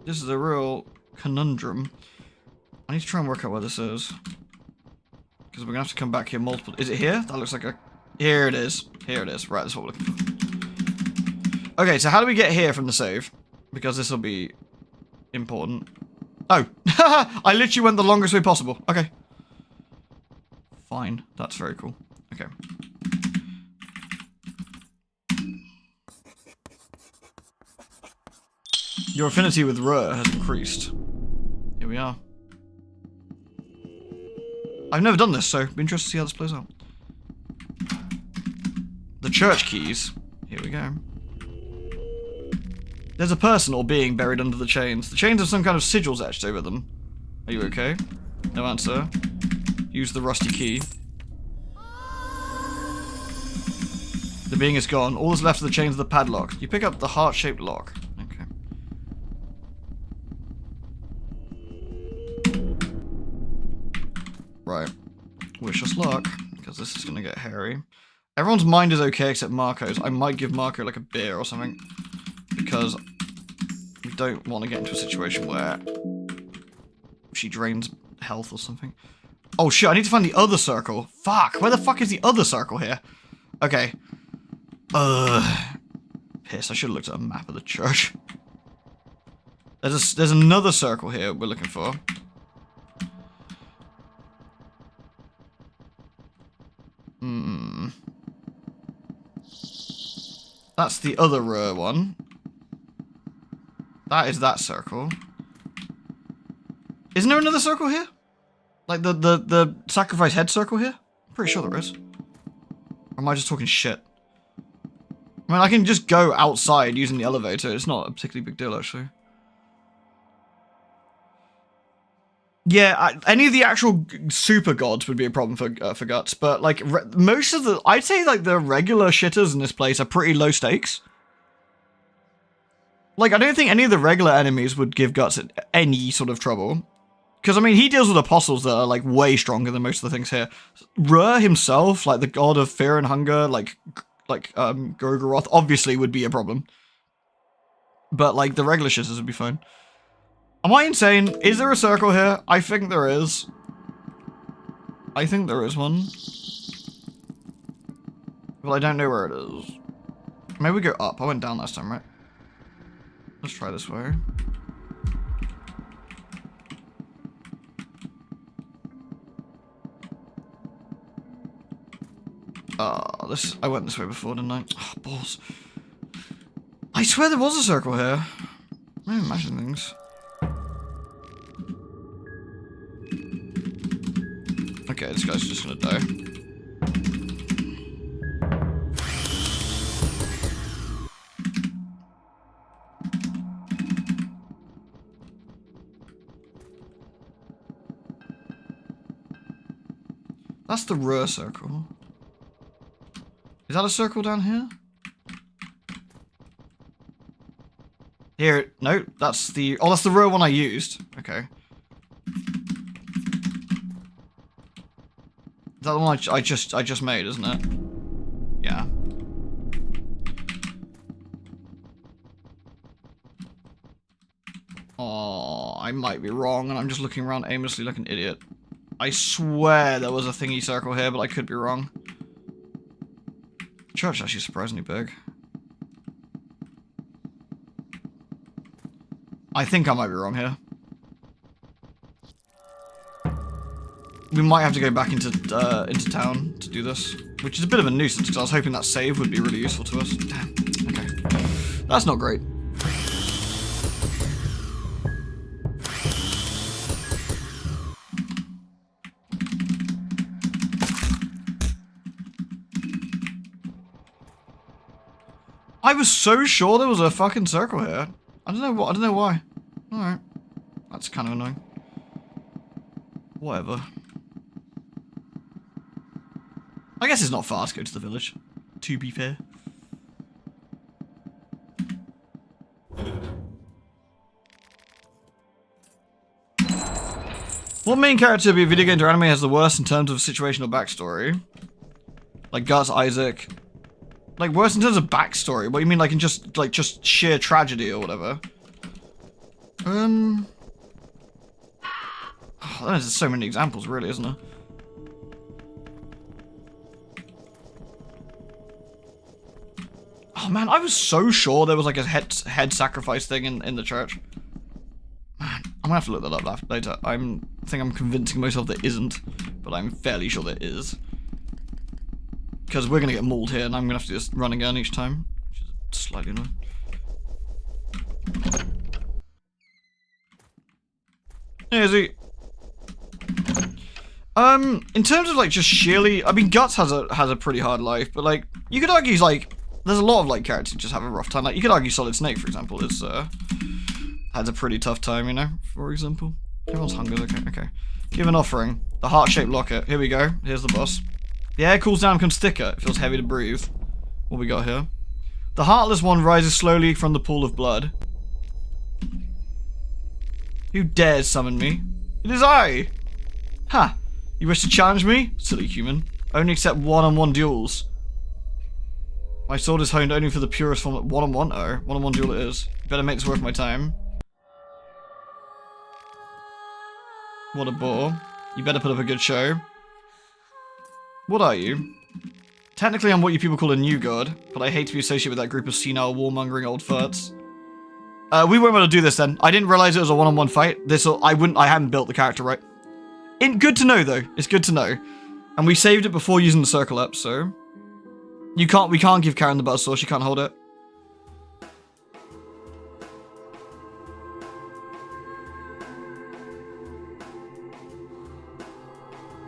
This is a real conundrum. I need to try and work out where this is. Because we're going to have to come back here multiple... Is it here? That looks like a... Here it is. Here it is. Right, that's what we're looking for. Okay, so how do we get here from the save? Because this will be important. Oh! I literally went the longest way possible. Okay. Fine. That's very cool. Okay. Your affinity with Rur has increased. Here we are. I've never done this, so be interested to see how this plays out. The church keys. Here we go. There's a person or being buried under the chains. The chains have some kind of sigils etched over them. Are you okay? No answer. Use the rusty key. The being is gone. All that's left of the chains are the padlock. You pick up the heart-shaped lock. Okay. Right. Wish us luck, because this is going to get hairy. Everyone's mind is okay except Marco's. I might give Marco like a beer or something. Because we don't want to get into a situation where she drains health or something. Oh shit, I need to find the other circle. Fuck, where the fuck is the other circle here? Okay. Piss, I should have looked at a map of the church. There's another circle here we're looking for. That's the other rare one. That is that circle. Isn't there another circle here? Like the sacrifice head circle here? I'm pretty sure there is. Or am I just talking shit? I mean, I can just go outside using the elevator. It's not a particularly big deal, actually. Yeah, any of the actual super gods would be a problem for Guts, but like most of the, I'd say like the regular shitters in this place are pretty low stakes. Like, I don't think any of the regular enemies would give Guts any sort of trouble. Because, I mean, he deals with apostles that are, like, way stronger than most of the things here. Rur himself, like, the god of fear and hunger, like Gorgoroth, obviously would be a problem. But, like, the regular shitters would be fine. Am I insane? Is there a circle here? I think there is. I think there is one. Well, I don't know where it is. Maybe we go up. I went down last time, right? Let's try this way. I went this way before, didn't I? Oh, balls. I swear there was a circle here. I don't imagine things. Okay, this guy's just gonna die. That's the Rur circle. Is that a circle down here? Here, no, that's the... Oh, that's the Rur one I used. Okay. Is that the one I just made, isn't it? Yeah. Oh, I might be wrong, and I'm just looking around aimlessly like an idiot. I swear there was a thingy circle here, but I could be wrong. The church is actually surprisingly big. I think I might be wrong here. We might have to go back into town to do this, which is a bit of a nuisance because I was hoping that save would be really useful to us. Damn. Okay. That's not great. I was so sure there was a fucking circle here. I don't know why. Alright. That's kind of annoying. Whatever. I guess it's not far to go to the village, to be fair. What main character, be a video game or anime, has the worst in terms of situational backstory? Like Guts, Isaac. Like worse in terms of backstory? What do you mean, like in just sheer tragedy or whatever? Oh, there's so many examples, really, isn't there? Oh man, I was so sure there was like a head sacrifice thing in the church. Man, I'm gonna have to look that up later. I think I'm convincing myself there isn't, but I'm fairly sure there is. Because we're gonna get mauled here, and I'm gonna have to just run again each time, which is slightly annoying. Hey, is he? In terms of like just sheerly, I mean, Guts has a pretty hard life, but like you could argue like there's a lot of like characters who just have a rough time. Like you could argue Solid Snake, for example, is has a pretty tough time, you know. For example, everyone's hungry. Okay. Give an offering. The heart-shaped locket. Here we go. Here's the boss. The air cools down, becomes thicker. It feels heavy to breathe. What we got here? The heartless one rises slowly from the pool of blood. Who dares summon me? It is I! Ha! You wish to challenge me? Silly human. Only accept one-on-one duels. My sword is honed only for the purest form of one-on-one. Oh, one-on-one duel it is. Better make this worth my time. What a bore. You better put up a good show. What are you? Technically I'm what you people call a new god, but I hate to be associated with that group of senile, warmongering old farts. We weren't able to do this then. I didn't realize it was a one-on-one fight. I hadn't built the character right. Good to know though. It's good to know. And we saved it before using the circle up, so we can't give Karen the buzz saw, she can't hold it.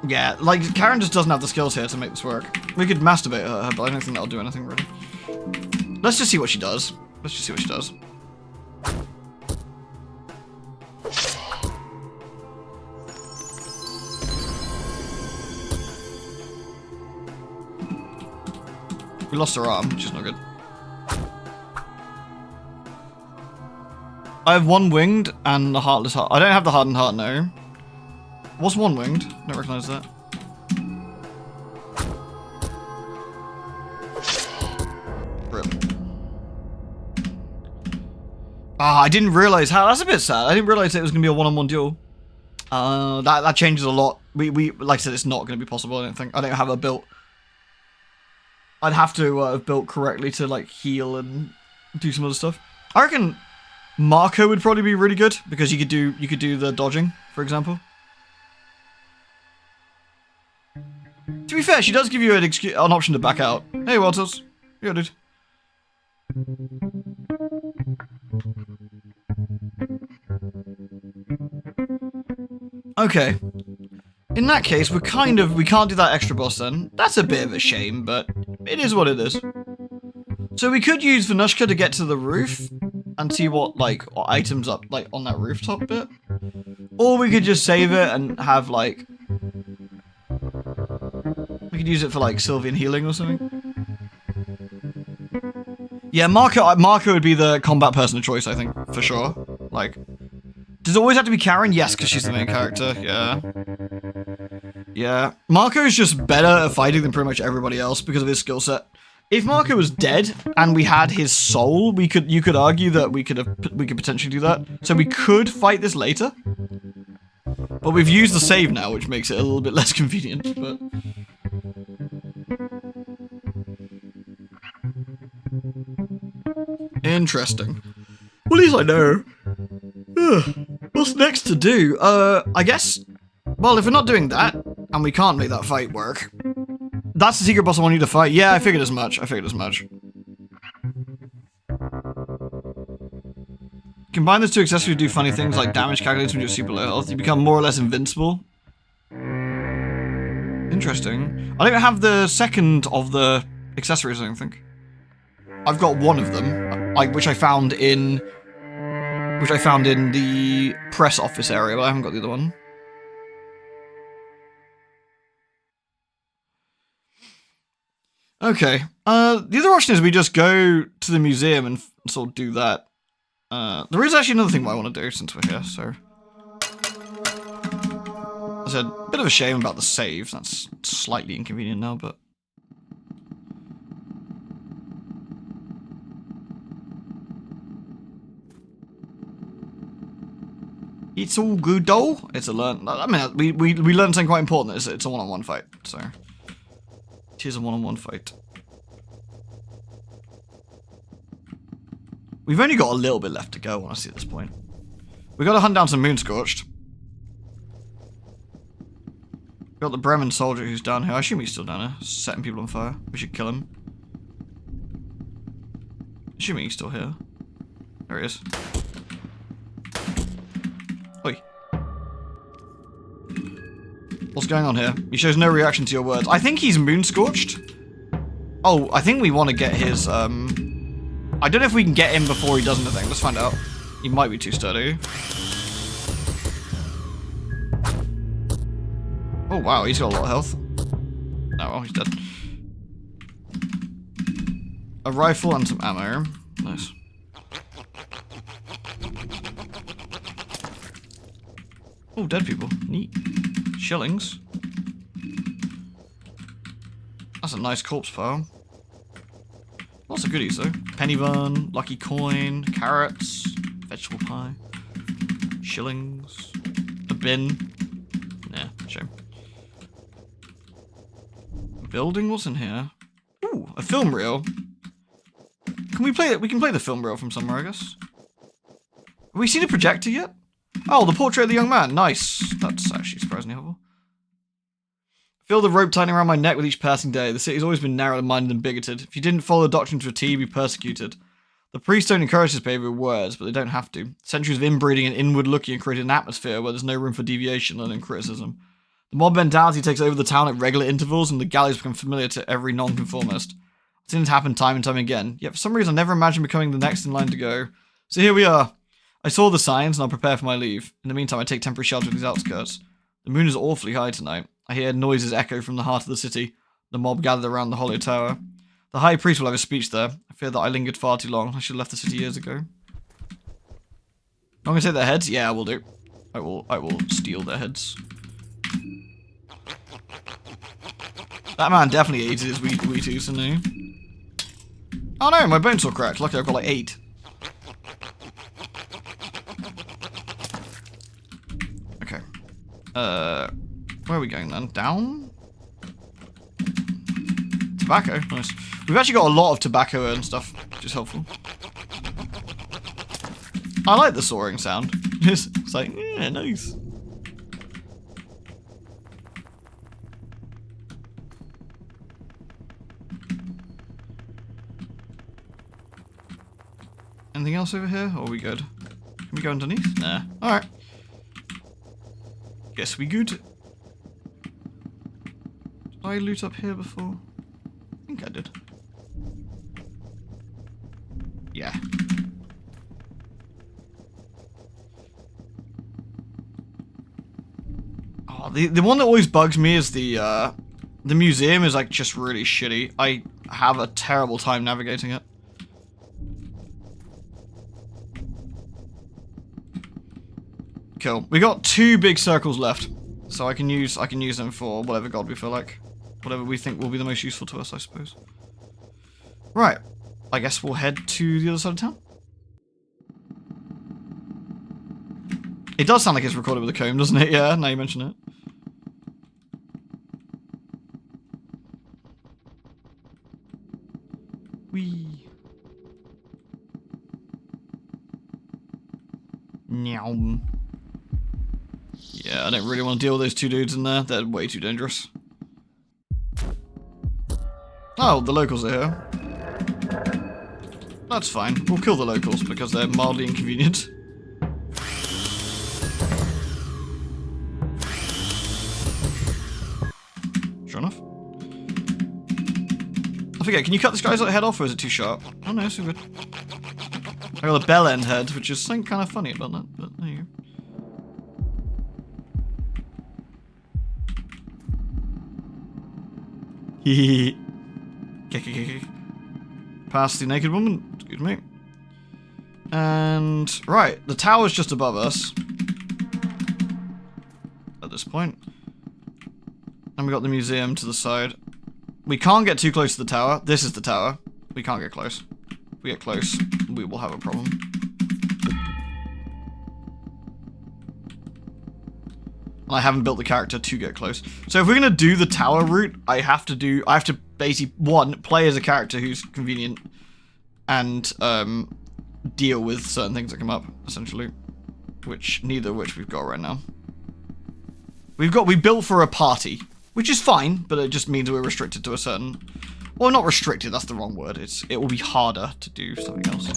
Yeah, like, Karen just doesn't have the skills here to make this work. We could masturbate her, but I don't think that'll do anything, really. Let's just see what she does. We lost her arm, which is not good. I have one winged and the heartless heart. I don't have the hardened heart, no. What's one winged? I don't recognize that. Rip. Ah, I didn't realize how. That's a bit sad. I didn't realize it was gonna be a one-on-one duel. That changes a lot. We like I said, it's not gonna be possible. I don't think. I don't have a built. I'd have to have built correctly to like heal and do some other stuff. I reckon Marco would probably be really good because you could do the dodging, for example. To be fair, she does give you an option to back out. Hey, Walters. Yeah, dude. Okay. In that case, we can't do that extra boss then. That's a bit of a shame, but it is what it is. So we could use Venushka to get to the roof and see what items up on that rooftop bit. Or we could just save it and have like we could use it for like Sylvian healing or something. Yeah, Marco would be the combat person of choice, I think, for sure. Like, does it always have to be Karen? Yes, because she's the main character. Yeah. Yeah. Marco's just better at fighting than pretty much everybody else because of his skill set. If Marco was dead and we had his soul, you could argue that we could potentially do that. So we could fight this later. But we've used the save now, which makes it a little bit less convenient, but interesting. Well, at least I know. Ugh. What's next to do? I guess, well, if we're not doing that, and we can't make that fight work, that's the secret boss I want you to fight. Yeah, I figured as much. Combine those two accessories to do funny things like damage calculated when you're super low health. You become more or less invincible. Interesting. I don't have the second of the accessories, I don't think. I've got one of them, which I found in the press office area, but I haven't got the other one. Okay. The other option is we just go to the museum and sort of do that. There is actually another thing I want to do since we're here, so... There's a bit of a shame about the save. That's slightly inconvenient now, but... It's all good, though. It's a learn... I mean, we learned something quite important. It's a one-on-one fight, so... It is a one-on-one fight. We've only got a little bit left to go, honestly, at this point. We got to hunt down some Moonscorched. Got the Bremen soldier who's down here. I assume he's still down here, setting people on fire. We should kill him. Assuming he's still here. There he is. Oi. What's going on here? He shows no reaction to your words. I think he's Moonscorched. Oh, I think we want to get his, I don't know if we can get him before he does anything. Let's find out. He might be too sturdy. Oh wow, he's got a lot of health. Oh well, he's dead. A rifle and some ammo. Nice. Oh, dead people. Neat. Shillings. That's a nice corpse pile. Lots of goodies though. Penny bun, lucky coin, carrots, vegetable pie, shillings, a bin. Nah, shame. Building, what's in here? Ooh, a film reel. Can we play it? We can play the film reel from somewhere, I guess. Have we seen a projector yet? Oh, the portrait of the young man. Nice. That's actually surprisingly helpful. Feel the rope tightening around my neck with each passing day. The city's always been narrow-minded and bigoted. If you didn't follow the doctrine to a T, you'd be persecuted. The priests don't encourage this behavior with words, but they don't have to. Centuries of inbreeding and inward looking have created an atmosphere where there's no room for deviation and criticism. The mob mentality takes over the town at regular intervals, and the galleys become familiar to every nonconformist. I've seen it happen time and time again, yet for some reason I never imagined becoming the next in line to go. So here we are. I saw the signs, and I'll prepare for my leave. In the meantime, I take temporary shelter in these outskirts. The moon is awfully high tonight. I hear noises echo from the heart of the city. The mob gathered around the hollow tower. The high priest will have a speech there. I fear that I lingered far too long. I should have left the city years ago. I'm gonna take their heads? Yeah, I will do. I will steal their heads. That man definitely ate his Wheaties, didn't he? Oh no, my bone's all cracked. Luckily I've got like 8. Okay. Where are we going then? Down? Tobacco, nice. We've actually got a lot of tobacco and stuff, which is helpful. I like the soaring sound. It's like, yeah, nice. Anything else over here? Or are we good? Can we go underneath? Nah. Alright. Guess we good. Did I loot up here before? I think I did. Yeah. Oh, the one that always bugs me is the museum is like just really shitty. I have a terrible time navigating it. Cool. We got 2 big circles left, so I can use them for whatever god we feel like, whatever we think will be the most useful to us, I suppose. Right. I guess we'll head to the other side of town. It does sound like it's recorded with a comb, doesn't it? Yeah, now you mention it. Whee. Nyam. Yeah, I don't really want to deal with those 2 dudes in there. They're way too dangerous. Oh, the locals are here. That's fine. We'll kill the locals because they're mildly inconvenient. Sure enough. I forget, can you cut this guy's head off or is it too sharp? Oh no, it's all good. I got a bell end head, which is something kind of funny about that, but there you go. Hehehe. Past the naked woman. Excuse me. And right, the tower's just above us. At this point. And we got the museum to the side. We can't get too close to the tower. This is the tower. We can't get close. If we get close, we will have a problem. And I haven't built the character to get close. So if we're gonna do the tower route, I have to basically, one, play as a character who's convenient and deal with certain things that come up, essentially. Neither of which we've got right now. We built for a party, which is fine, but it just means we're restricted to a certain, well, not restricted, that's the wrong word. It will be harder to do something else.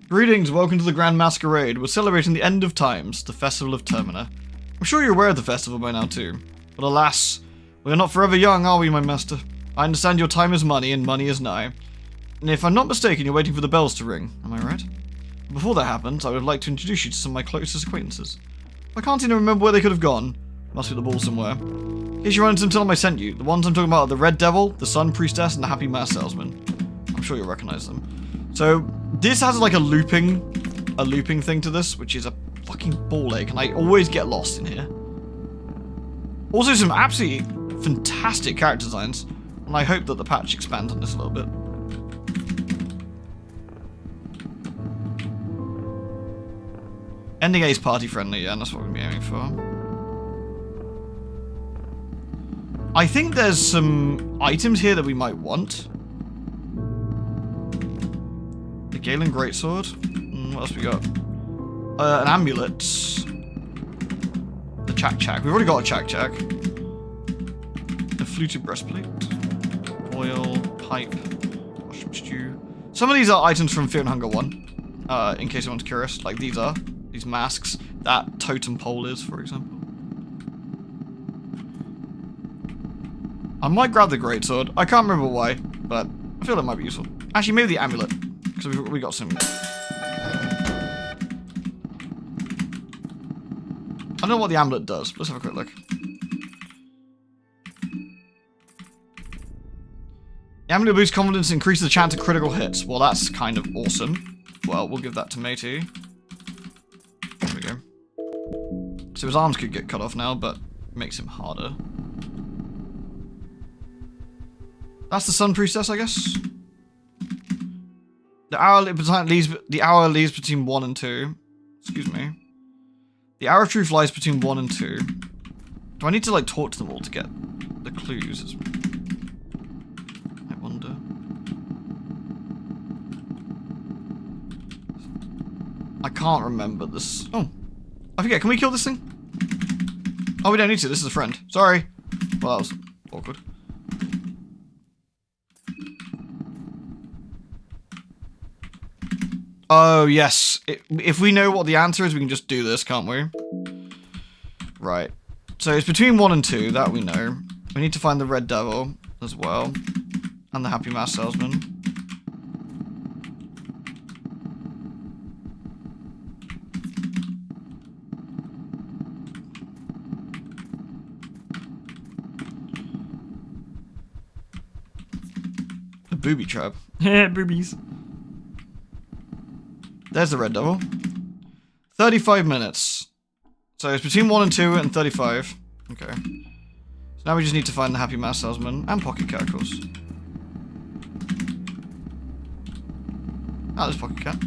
Greetings, welcome to the Grand Masquerade. We're celebrating the end of times, the festival of Termina. I'm sure you're aware of the festival by now too. But alas, we are not forever young, are we, my master? I understand your time is money, and money is nigh. And if I'm not mistaken, you're waiting for the bells to ring, am I right? Before that happens, I would like to introduce you to some of my closest acquaintances. I can't even remember where they could have gone. Must be the ball somewhere. In case you run into them, tell them I sent you. The ones I'm talking about are the Red Devil, the Sun Priestess, and the Happy Mass Salesman. I'm sure you'll recognize them. So, this has like a looping thing to this, which is a fucking ball ache, and I always get lost in here. Also, some absolutely fantastic character designs, and I hope that the patch expands on this a little bit. Ending A's party friendly, yeah, and that's what we're aiming for. I think there's some items here that we might want. The Galen Greatsword. What else we got? An amulet. The Chak. We've already got a Chak. The fluted breastplate. Oil, pipe, mushroom stew. Some of these are items from Fear and Hunger 1. In case anyone's curious. Like these are. These masks. That totem pole is, for example. I might grab the greatsword. I can't remember why, but I feel it might be useful. Actually, maybe the amulet. Because we got some. I don't know what the amulet does. Let's have a quick look. The amulet boosts confidence, increases the chance of critical hits. Well, that's kind of awesome. Well, we'll give that to Matey. There we go. So his arms could get cut off now, but it makes him harder. That's the Sun Priestess, I guess. The hour leaves between 1 and 2. Excuse me. The hour of truth lies between 1 and 2. Do I need to like talk to them all to get the clues? I wonder. I can't remember this. Oh, I forget. Can we kill this thing? Oh, we don't need to. This is a friend. Sorry. Well, that was awkward. Oh, yes. If we know what the answer is, we can just do this, can't we? Right. So it's between 1 and 2, that we know. We need to find the Red Devil as well. And the Happy Mass Salesman. A booby trap. Boobies. There's the Red Devil. 35 minutes. So it's between 1 and 2 and 35. Okay. So now we just need to find the Happy Mass Salesman and Pocket Cat, of course. Ah, there's Pocket Cat.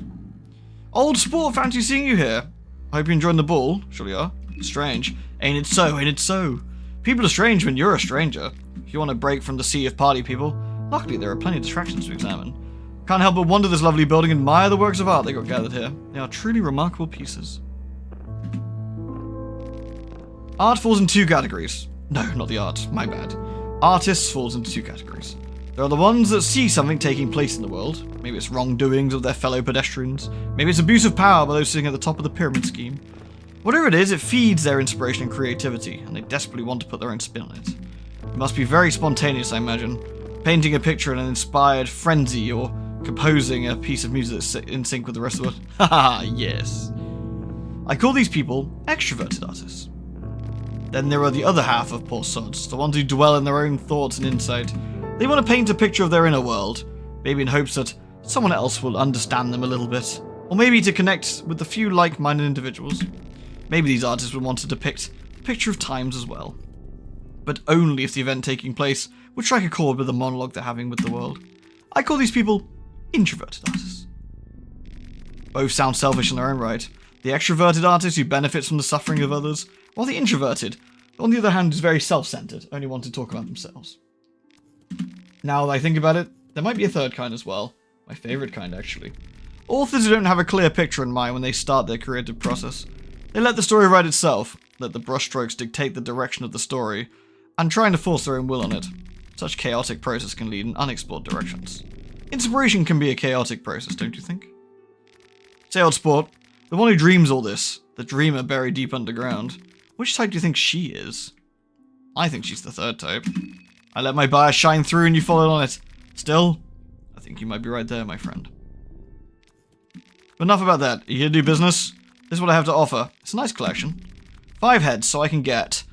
Old sport, fancy seeing you here. I hope you're enjoying the ball. Surely you are. Strange. Ain't it so, ain't it so? People are strange when you're a stranger. If you want a break from the sea of party people, luckily there are plenty of distractions to examine. Can't help but wonder this lovely building and admire the works of art they got gathered here. They are truly remarkable pieces. Art falls in 2 categories. No, not the art. My bad. Artists falls into 2 categories. There are the ones that see something taking place in the world. Maybe it's wrongdoings of their fellow pedestrians. Maybe it's abuse of power by those sitting at the top of the pyramid scheme. Whatever it is, it feeds their inspiration and creativity, and they desperately want to put their own spin on it. It must be very spontaneous, I imagine. Painting a picture in an inspired frenzy, or composing a piece of music that's in sync with the rest of the world. Haha, yes. I call these people extroverted artists. Then there are the other half of poor sods, the ones who dwell in their own thoughts and insight. They want to paint a picture of their inner world, maybe in hopes that someone else will understand them a little bit, or maybe to connect with a few like-minded individuals. Maybe these artists would want to depict a picture of times as well. But only if the event taking place would strike a chord with the monologue they're having with the world. I call these people introverted artists. Both sound selfish in their own right. The extroverted artist who benefits from the suffering of others, while the introverted, on the other hand, is very self-centered, only want to talk about themselves. Now that I think about it, there might be a third kind as well. My favorite kind, actually. Authors who don't have a clear picture in mind when they start their creative process. They let the story write itself, let the brushstrokes dictate the direction of the story, and trying to force their own will on it. Such chaotic process can lead in unexplored directions. Inspiration can be a chaotic process, don't you think? Say old sport, the one who dreams all this, the dreamer buried deep underground. Which type do you think she is? I think she's the third type. I let my bias shine through and you followed on it. Still, I think you might be right there, my friend. But enough about that. Are you here to do business? This is what I have to offer. It's a nice collection. 5 heads, so I can get...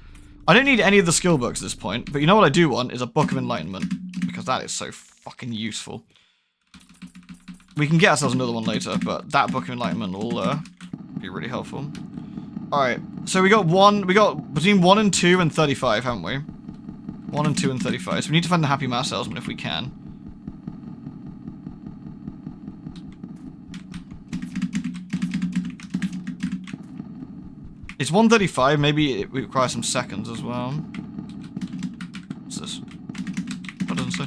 I don't need any of the skill books at this point, but you know what I do want is a Book of Enlightenment, because that is so fucking useful. We can get ourselves another one later, but that Book of Enlightenment will be really helpful. Alright, so we got between 1 and 2 and 35, haven't we? 1 and 2 and 35, so we need to find the Happy Mass Salesman if we can. It's 135, maybe it requires some seconds as well. What's this? What doesn't say?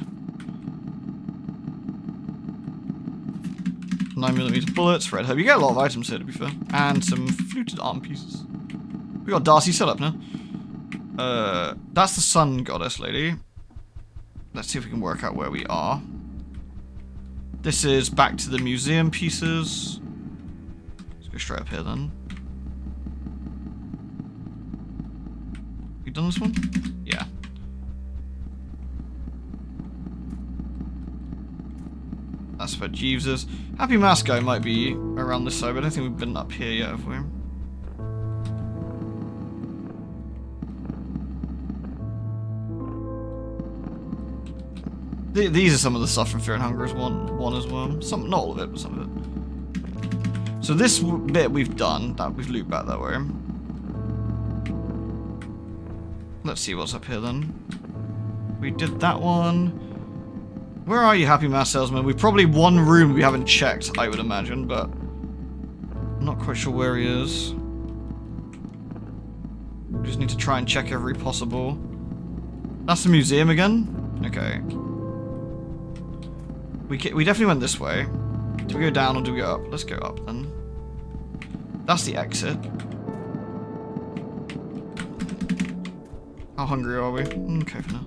9mm bullets, red herb. You get a lot of items here, to be fair. And some fluted arm pieces. We got Darcy set up now. That's the sun goddess lady. Let's see if we can work out where we are. This is back to the museum pieces. Let's go straight up here then. You done this one? Yeah. That's where Jeeves is. Happy Mask guy might be around this side, but I don't think we've been up here yet, have we? These are some of the stuff from Fear and Hunger as one as well. Not all of it, but some of it. So this bit we've done, that we've looped back that way. Let's see what's up here then. We did that one. Where are you, Happy Mass Salesman? We've probably one room we haven't checked, I would imagine, but I'm not quite sure where he is. We just need to try and check every possible. That's the museum again? Okay. We definitely went this way. Do we go down or do we go up? Let's go up then. That's the exit. How hungry are we? Okay for now.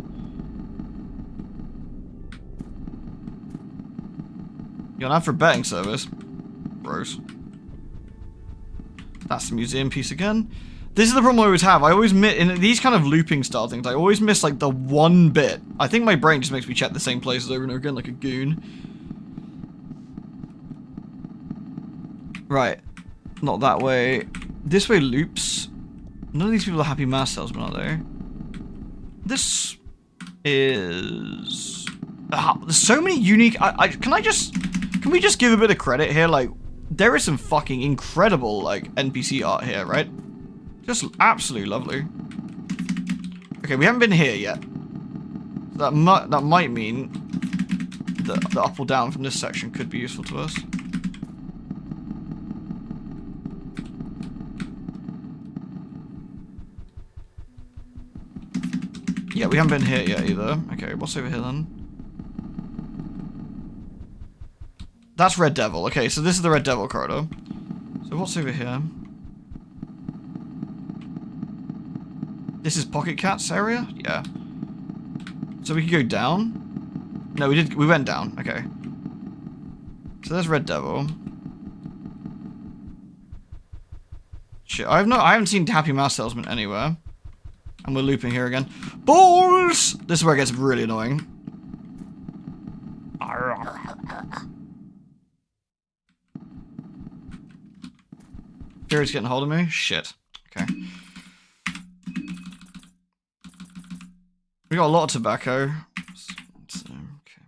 You're an ad for betting service? Gross. That's the museum piece again. This is the problem I always have. I always miss, in these kind of looping style things, I always miss like the one bit. I think my brain just makes me check the same places over and over again like a goon. Right. Not that way. This way loops. None of these people are Happy Mass Salesmen, are they? This is... there's so many unique... Can we just give a bit of credit here? Like, there is some fucking incredible, like, NPC art here, right? Just absolutely lovely. Okay, we haven't been here yet. That might mean that the up or down from this section could be useful to us. Yeah, we haven't been here yet either. Okay, what's over here then? That's Red Devil. Okay, so this is the Red Devil corridor. So what's over here? This is Pocket Cat's area? Yeah. So we could go down? No, we went down. Okay. So there's Red Devil. Shit, I haven't seen Happy Mask Salesman anywhere. And we're looping here again. Balls! This is where it gets really annoying. Fury's getting hold of me? Shit. Okay. We got a lot of tobacco. So, okay.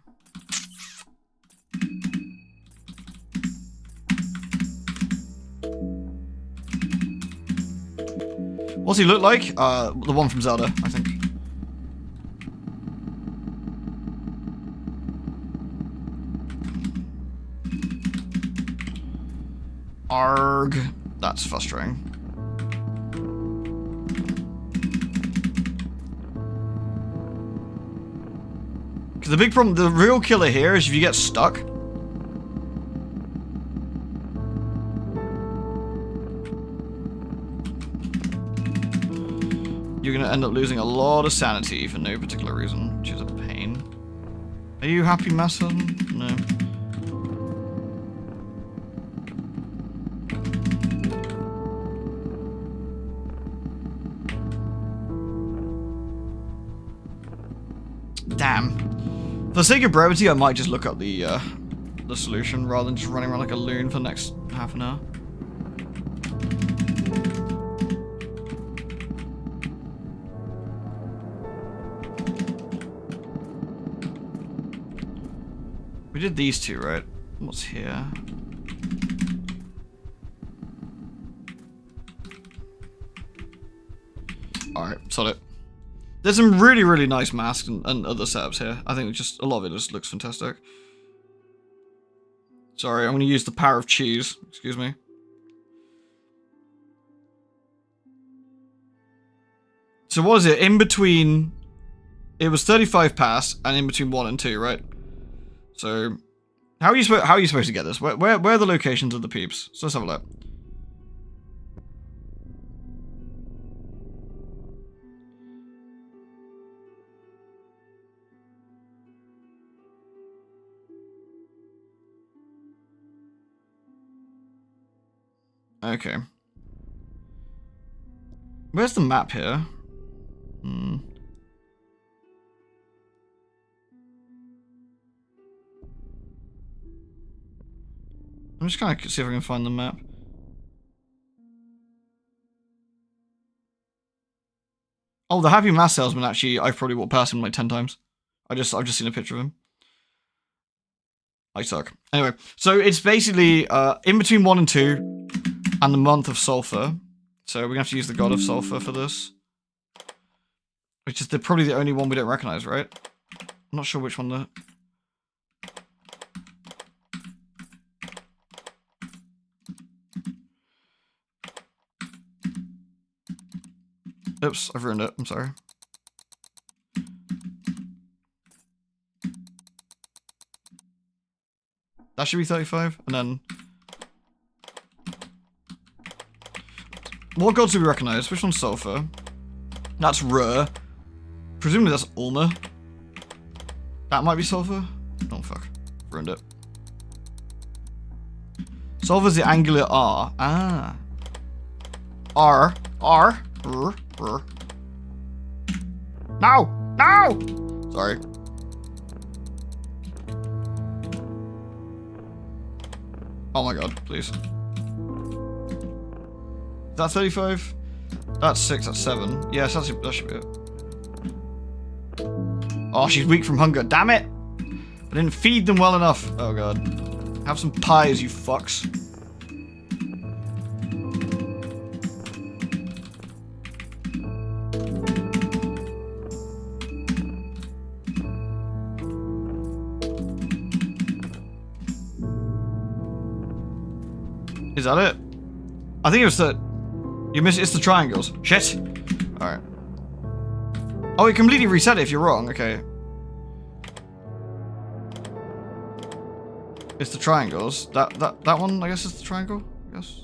What's he look like? The one from Zelda, I think. Arg. That's frustrating. Because the big problem, the real killer here is if you get stuck. You're going to end up losing a lot of sanity for no particular reason, which is a pain. Are you happy, Masson? No. Damn. For the sake of brevity, I might just look up the solution rather than just running around like a loon for the next half an hour. We did these two, right? What's here? Alright, solid. There's some really, really nice masks and other setups here. I think just a lot of it just looks fantastic. Sorry, I'm going to use the power of cheese. Excuse me. So what is it? In between... It was 35 pass and in between 1 and 2, right? So... How are you supposed to get this? Where are the locations of the peeps? So let's have a look. Okay. Where's the map here? Hmm. I'm just gonna see if I can find the map. Oh, the Happy Mask Salesman, actually, I've probably walked past him like 10 times. I've just seen a picture of him. I suck. Anyway, so it's basically in between 1 and 2 and the month of sulfur. So we're gonna have to use the god of sulfur for this. Which is probably the only one we don't recognize, right? I'm not sure which one the... Oops, I've ruined it. I'm sorry. That should be 35, and then... What gods do we recognize? Which one's sulfur? That's Rur. Presumably that's Ulma. That might be sulfur? Oh fuck. Ruined it. Sulfur's the angular R. Ah. R. R. R. R. No! No! Sorry. Oh my god, please. Is that 35? That's 6, that's 7. Yes, that should be it. Oh, she's weak from hunger. Damn it! I didn't feed them well enough. Oh god. Have some pies, you fucks. Is that it? I think it was the... You missed it. It's the triangles. Shit. Alright. Oh, it completely reset it if you're wrong. Okay. It's the triangles. That one, I guess, is the triangle? I guess.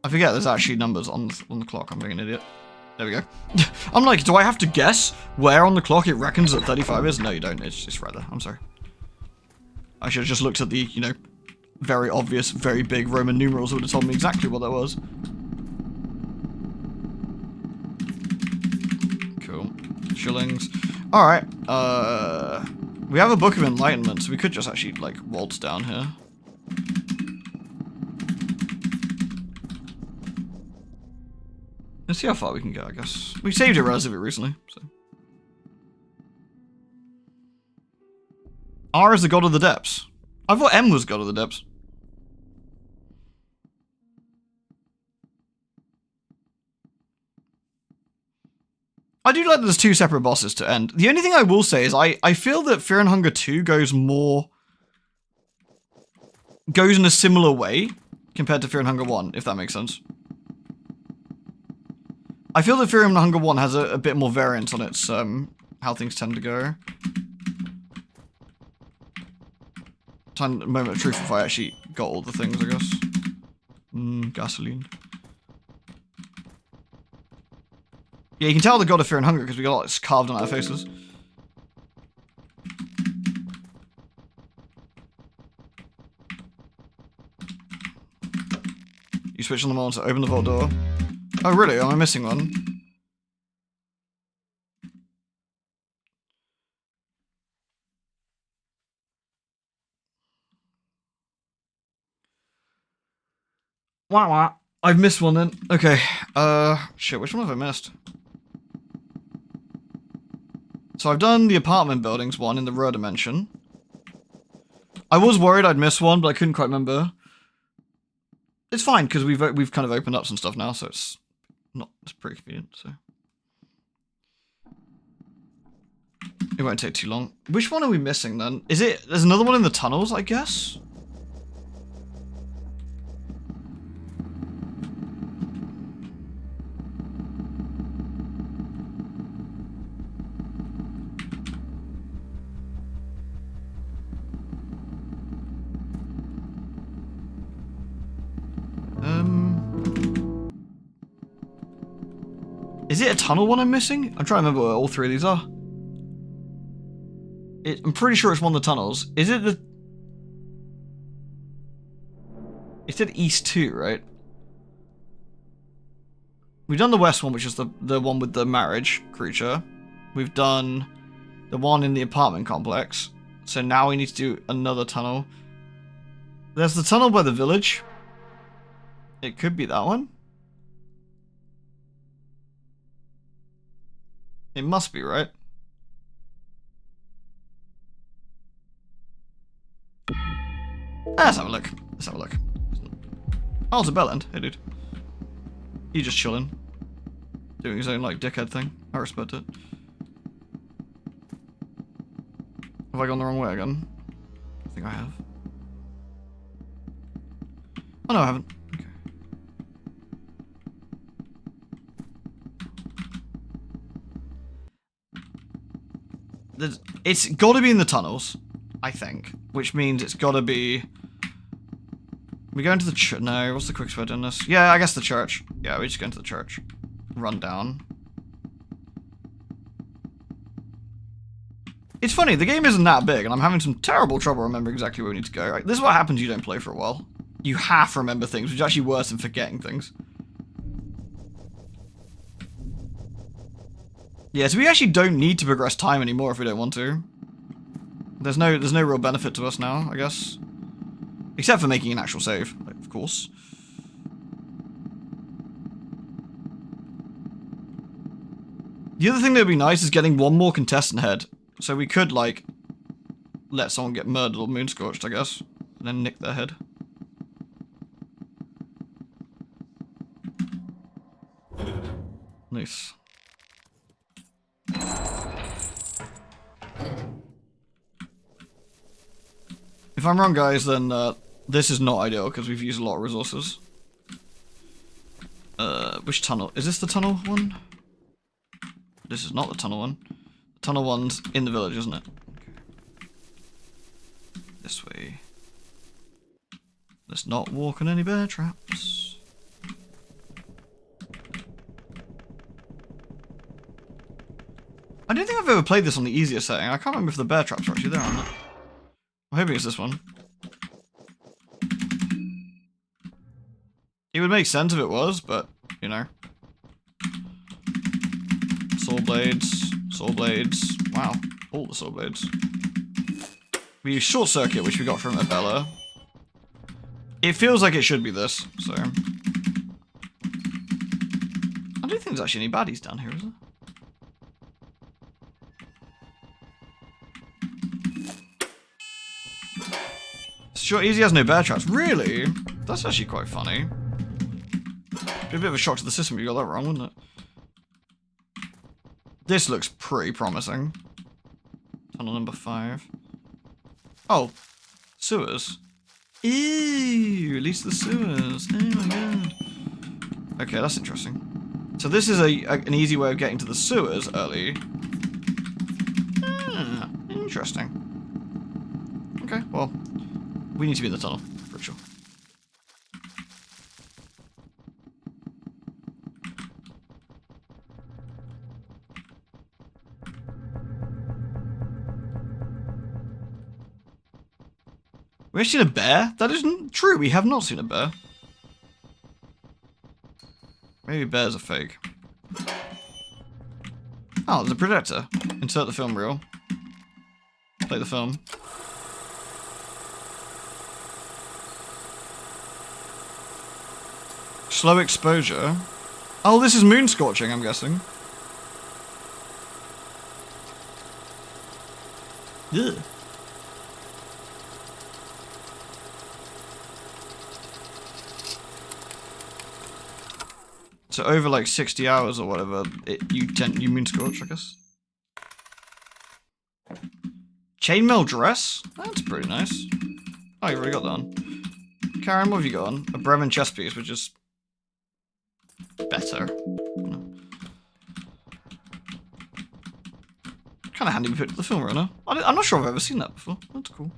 I forget there's actually numbers on the clock. I'm being an idiot. There we go. I'm like, do I have to guess where on the clock it reckons that 35 is? No, you don't. It's right there. I'm sorry. I should have just looked at the, you know, very obvious, very big Roman numerals that would have told me exactly what that was. Cool. Shillings. Alright. We have a Book of Enlightenment, so we could just actually, like, waltz down here. Let's see how far we can go, I guess. We saved it relatively recently, so. R is the god of the depths. I thought M was god of the depths. I do like that there's two separate bosses to end. The only thing I will say is I feel that Fear and Hunger 2 goes in a similar way compared to Fear and Hunger 1, if that makes sense. I feel that Fear and Hunger 1 has a bit more variance on its, how things tend to go. Moment of truth if I actually got all the things, I guess. Gasoline. Yeah, you can tell the god of Fear and Hunger because we got it carved on our faces. You switch on the monitor, open the vault door. Oh, really? Am I missing one? Wah. I've missed one then. Okay. Shit, which one have I missed? So I've done the apartment buildings one in the Rur dimension. I was worried I'd miss one, but I couldn't quite remember. It's fine, because we've kind of opened up some stuff now, so it's pretty convenient, so. It won't take too long. Which one are we missing then? There's another one in the tunnels, I guess? Is it a tunnel one I'm missing? I'm trying to remember where all three of these are. I'm pretty sure it's one of the tunnels. Is it the... It said East 2, right? We've done the West one, which is the one with the marriage creature. We've done the one in the apartment complex. So now we need to do another tunnel. There's the tunnel by the village. It could be that one. It must be, right? Let's have a look. Let's have a look. Oh, it's a bell end. Hey, dude. You just chilling. Doing his own, like, dickhead thing. I respect it. Have I gone the wrong way again? I think I have. Oh, no, I haven't. Okay. It's got to be in the tunnels, I think. Which means it's got to be... We go into the church. No, what's the quickest way of doing this? Yeah, I guess the church. Yeah, we just go into the church. Run down. It's funny, the game isn't that big, and I'm having some terrible trouble remembering exactly where we need to go. Right? This is what happens when you don't play for a while. You half remember things, which is actually worse than forgetting things. Yeah, so we actually don't need to progress time anymore if we don't want to. There's no real benefit to us now, I guess. Except for making an actual save, of course. The other thing that would be nice is getting one more contestant head. So we could, like, let someone get murdered or moonscorched, I guess. And then nick their head. Nice. If I'm wrong, guys, then this is not ideal because we've used a lot of resources. Which tunnel? Is this the tunnel one? This is not the tunnel one. The tunnel one's in the village, isn't it? Okay. This way. Let's not walk on any bear traps. I don't think I've ever played this on the easier setting. I can't remember if the bear traps are actually there or not. I'm hoping it's this one. It would make sense if it was, but, you know. Soul blades. Soul blades. Wow. All the soul blades. We use short circuit, which we got from Abella. It feels like it should be this, so. I don't think there's actually any baddies down here, is there? Sure, Easy has no bear traps. Really? That's actually quite funny. Be a bit of a shock to the system if you got that wrong, wouldn't it? This looks pretty promising. Tunnel number 5. Oh, sewers. Ew, at least the sewers. Oh my god. Okay, that's interesting. So this is an easy way of getting to the sewers early. Ah, interesting. Okay, well, we need to be in the tunnel, for sure. We've seen a bear? That isn't true, we have not seen a bear. Maybe bears are fake. Oh, there's a projector. Insert the film reel. Play the film. Slow exposure. Oh, this is moon scorching, I'm guessing. Ugh. So over like 60 hours or whatever, you moon scorch, I guess. Chainmail dress? That's pretty nice. Oh, you already got that on. Karen, what have you got on? A Bremen chest piece, which is better. Kind of handy we put the film runner. I'm not sure I've ever seen that before. That's cool.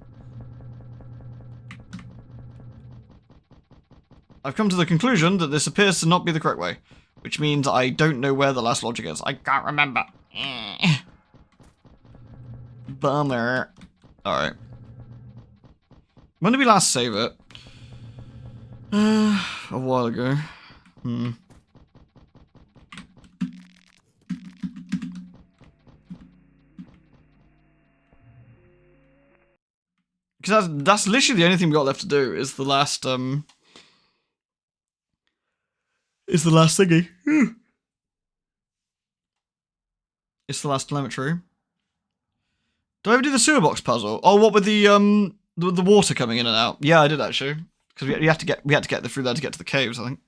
I've come to the conclusion that this appears to not be the correct way, which means I don't know where the last logic is. I can't remember. Bummer. Alright. When did we last save it? A while ago. Because that's literally the only thing we got left to do is the last thingy. It's the last telemetry. Did I ever do the sewer box puzzle? Oh, what with the water coming in and out? Yeah, I did actually. Because we had to get through there to get to the caves, I think.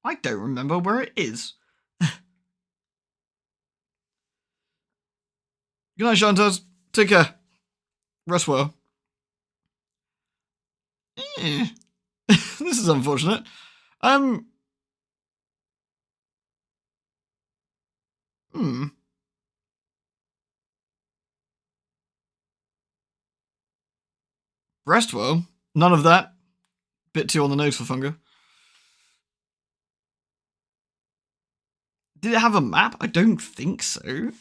I don't remember where it is. Good night, Shantas. Take care. Rest well. This is unfortunate. Rest well. None of that. Bit too on the nose for Funga. Did it have a map? I don't think so.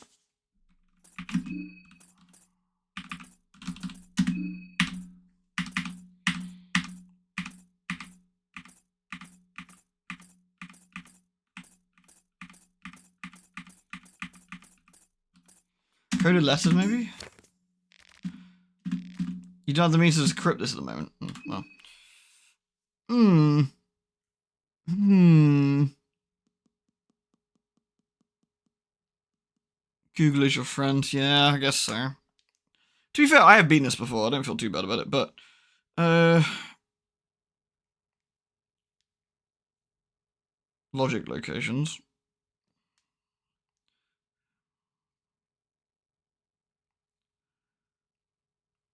Coded letters, maybe? You don't have the means to decrypt this at the moment. Well. Google is your friend. Yeah, I guess so. To be fair, I have been this before. I don't feel too bad about it, but... logic locations.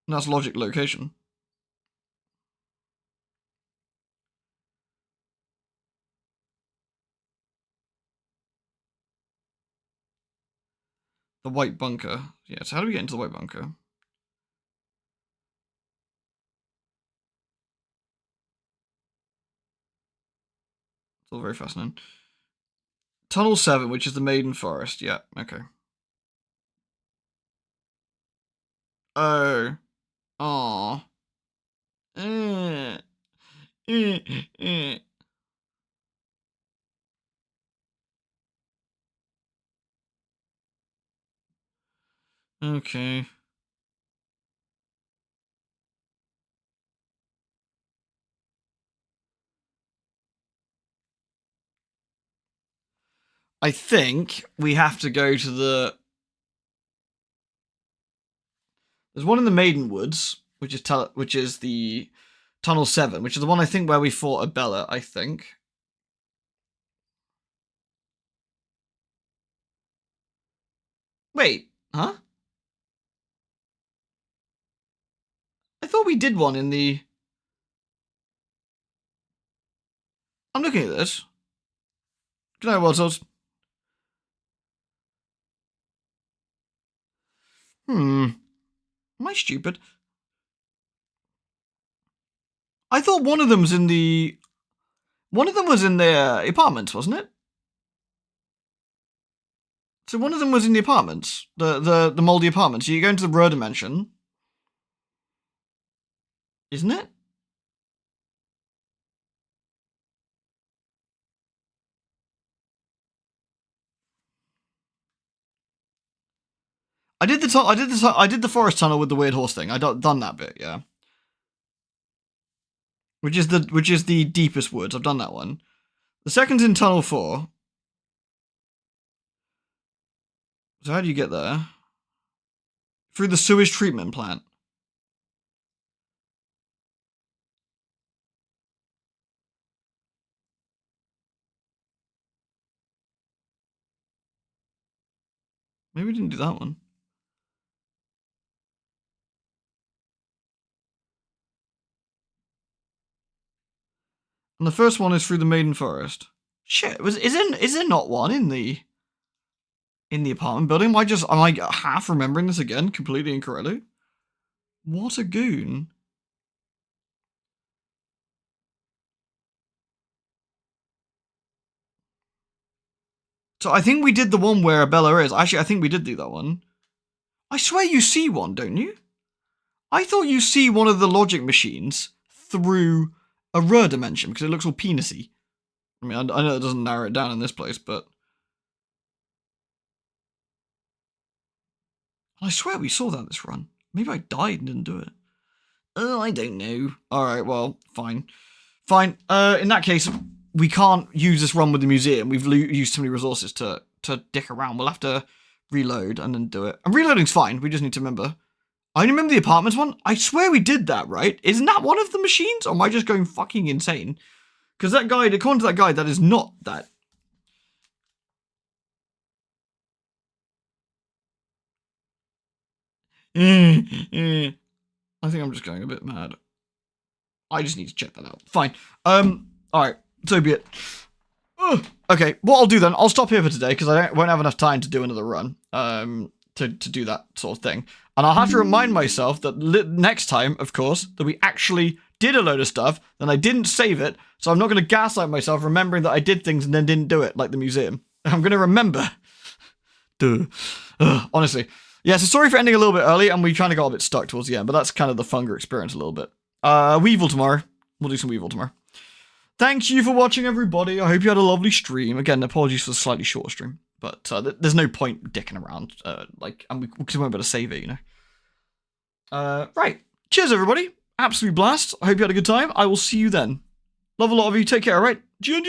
That's logic location. The white bunker. Yeah, so how do we get into the white bunker? All very fascinating. Tunnel 7, which is the Maiden Forest. Yeah, okay. Oh. Aww. Okay. I think we have to go to the... There's one in the Maiden Woods, which is the Tunnel 7, which is the one I think where we fought Abella, I think. Wait, huh? I thought we did one in the... I'm looking at this. Do you know what else? Am I stupid? I thought one of them was in the... One of them was in the apartments, wasn't it? So one of them was in the apartments. The moldy apartments. So you go into the Rur dimension. Isn't it? I did the forest tunnel with the weird horse thing. I done that bit, yeah. Which is the deepest woods. I've done that one. The second's in tunnel 4. So how do you get there? Through the sewage treatment plant. Maybe we didn't do that one. And the first one is through the Maiden Forest. Shit, is there not one in the apartment building? Am I half remembering this again, completely incorrectly? What a goon. So I think we did the one where Bella is. Actually, I think we did do that one. I swear you see one, don't you? I thought you see one of the logic machines through a Rur dimension because it looks all penisy. I mean, I know it doesn't narrow it down in this place, but... I swear we saw that this run. Maybe I died and didn't do it. Oh, I don't know. Alright, well, fine. Fine. In that case, we can't use this run with the museum. We've used too many resources to dick around. We'll have to reload and then do it. And reloading's fine. We just need to remember. I remember the apartments one. I swear we did that, right? Isn't that one of the machines? Or am I just going fucking insane? Because that guide, according to that guide, that is not that. I think I'm just going a bit mad. I just need to check that out. Fine. Alright. So be it. Okay, what I'll do then, I'll stop here for today because I won't have enough time to do another run. To do that sort of thing. And I'll have to remind myself that next time, of course, that we actually did a load of stuff, then I didn't save it, so I'm not going to gaslight myself remembering that I did things and then didn't do it, like the museum. I'm going to remember. Duh. Honestly. Yeah, so sorry for ending a little bit early, and we kind of got a bit stuck towards the end, but that's kind of the Funger experience a little bit. Weevil tomorrow. We'll do some Weevil tomorrow. Thank you for watching, everybody. I hope you had a lovely stream. Again, apologies for the slightly shorter stream, but there's no point dicking around, because we won't be able to save it, you know. Right. Cheers, everybody. Absolute blast. I hope you had a good time. I will see you then. Love a lot of you. Take care, alright? Jun.